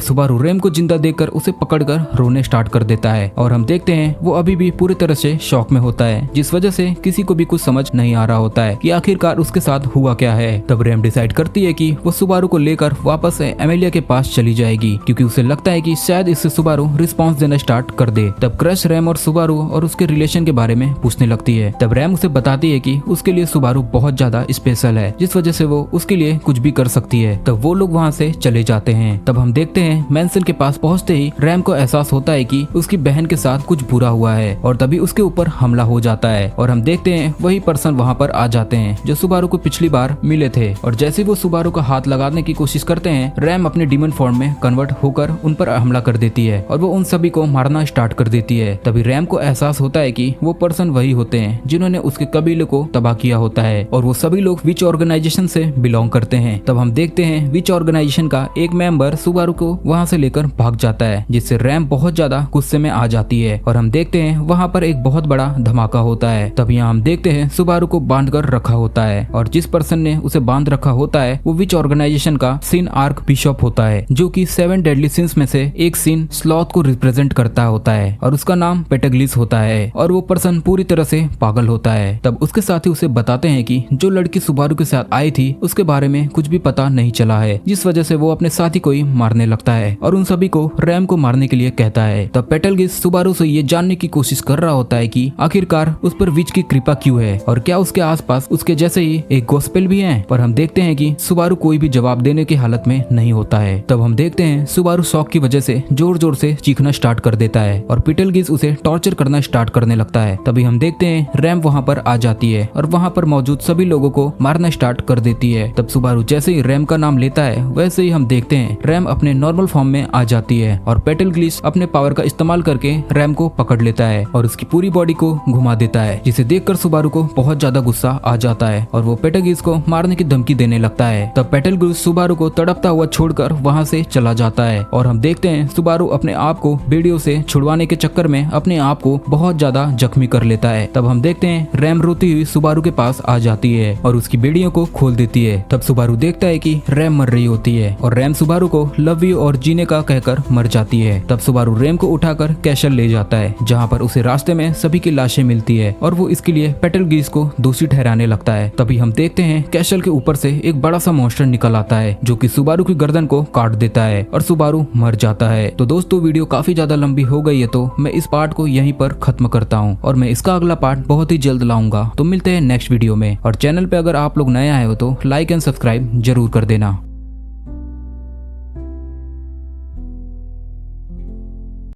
[SPEAKER 1] सुबारू रैम को जिंदा देखकर उसे पकड़कर रोने स्टार्ट कर देता है और हम देखते हैं वो अभी भी पूरी तरह से शॉक में होता है, जिस वजह से किसी को भी कुछ समझ नहीं आ रहा होता है कि आखिरकार उसके साथ हुआ क्या है। तब रैम डिसाइड करती है कि वो सुबारू को लेकर वापस एमिलिया के पास चली जाएगी, क्योंकि उसे लगता है कि शायद इससे सुबारू रिस्पॉन्स देना स्टार्ट कर दे। तब क्रश रैम और सुबारू और उसके रिलेशन के बारे में पूछने लगती है। तब रैम उसे बताती है कि उसके लिए सुबारू बहुत ज्यादा स्पेशल है, जिस वजह से वो उसके लिए कुछ भी कर सकती है। तब वो लोग वहाँ से चले जाते हैं। तब हम देखते हैं मैंसन के पास पहुँचते ही रैम को एहसास होता है कि उसकी बहन के साथ कुछ बुरा हुआ है और तभी उसके ऊपर हमला हो जाता है और हम देखते हैं वही पर्सन वहाँ पर आ जाते हैं जो सुबारू को पिछली बार मिले थे। और जैसे वो सुबारू का हाथ लगाने की कोशिश करते हैं, रैम अपने डीमन फॉर्म में कन्वर्ट होकर उन पर हमला कर देती है और वो उन सभी को मारना स्टार्ट कर देती है। तभी रैम को एहसास होता है कि वो पर्सन वही होते हैं जिन्होंने उसके कबीले को तबाह किया होता है और वो सभी लोग विच ऑर्गेनाइजेशन से बिलोंग करते हैं। तब हम देखते हैं विच ऑर्गेनाइजेशन का एक मेंबर सुबारू को वहाँ से लेकर भाग जाता है, जिससे रैम बहुत ज्यादा गुस्से में आ जाती है और हम देखते हैं वहाँ पर एक बहुत बड़ा धमाका होता है। तब यहाँ हम देखते हैं सुबारू को बांध कर रखा होता है और जिस पर्सन ने उसे बांध रखा होता है वो विच ऑर्गेनाइजेशन का सिन आर्क बिशप होता है, जो कि 7 डेडली सिंस में से एक सिन स्लॉथ को रिप्रेजेंट करता होता है और उसका नाम पेटाग्लिस होता है और वो पर्सन पूरी तरह से पागल होता है। तब उसके साथी उसे बताते हैं कि जो लड़की सुबारू के साथ आई थी उसके बारे में कुछ भी पता नहीं चला है, जिस वजह से वो अपने साथी को ही मारने लगता है और उन सभी को रैम को मारने के लिए कहता है। तब पेटाग्लिस सुबारू से ये जानने की कोशिश कर रहा होता है कि आखिरकार उस पर विच की कृपा क्यों है और क्या उसके आसपास उसके जैसे ही एक गॉस्पेल भी है। पर हम देखते हैं कि सुबारू कोई भी जवाब देने की हालत में नहीं होता है। तब हम देखते हैं सुबारू शॉक की वजह से जोर जोर से चीखना स्टार्ट कर देता है और पेटाग्लिस उसे टॉर्चर करना स्टार्ट करने लगता है। तभी हम देखते हैं रैम वहाँ पर आ जाती है और वहाँ पर मौजूद सभी लोगों को मारना स्टार्ट कर देती है। तब सुबारू जैसे ही रैम का नाम लेता है वैसे ही हम देखते हैं रैम अपने नॉर्मल फॉर्म में आ जाती है और पेटाग्लिस अपने पावर का इस्तेमाल करके रैम को पकड़ लेता है और उसकी पूरी बॉडी को घुमा देता है, जिसे देखकर सुबारू को बहुत ज्यादा गुस्सा आ जाता है और वो पेटाग्लिस को मारने की धमकी देने लगता है। तब पेटाग्लिस सुबारू को तड़पता हुआ छोड़कर वहाँ से चला जाता है और हम देखते हैं सुबारू अपने आप को बेड़ियों से छुड़वाने के चक्कर में अपने आप को बहुत ज्यादा जख्मी कर लेता है। तब हम देखते हैं रैम रोती हुई सुबारू के पास आ जाती है और उसकी बेड़ियों को खोल देती है। तब सुबारू देखता है कि रैम मर रही होती है और रैम सुबारू को लव यू और जीने का कहकर मर जाती है। तब सुबारू रैम को उठाकर कैसल ले जाता है, जहाँ पर उसे रास्ते में सभी की लाशें मिलती है और वो इसके लिए पेटाग्लिस को दोषी ठहराने लगता है। तभी हम देखते हैं कैसल के ऊपर से एक बड़ा सा मॉन्स्टर निकल आता है जो कि सुबारू की गर्दन को काट देता है और सुबारू मर जाता है। तो दोस्तों वीडियो काफी ज्यादा लंबी हो गई है, तो मैं इस पार्ट को यहीं पर खत्म करता हूँ और मैं इसका अगला पार्ट बहुत ही जल्द लाऊंगा। तो मिलते हैं नेक्स्ट वीडियो में और चैनल पे अगर आप लोग नए आए हो तो लाइक एंड सब्सक्राइब जरूर कर देना।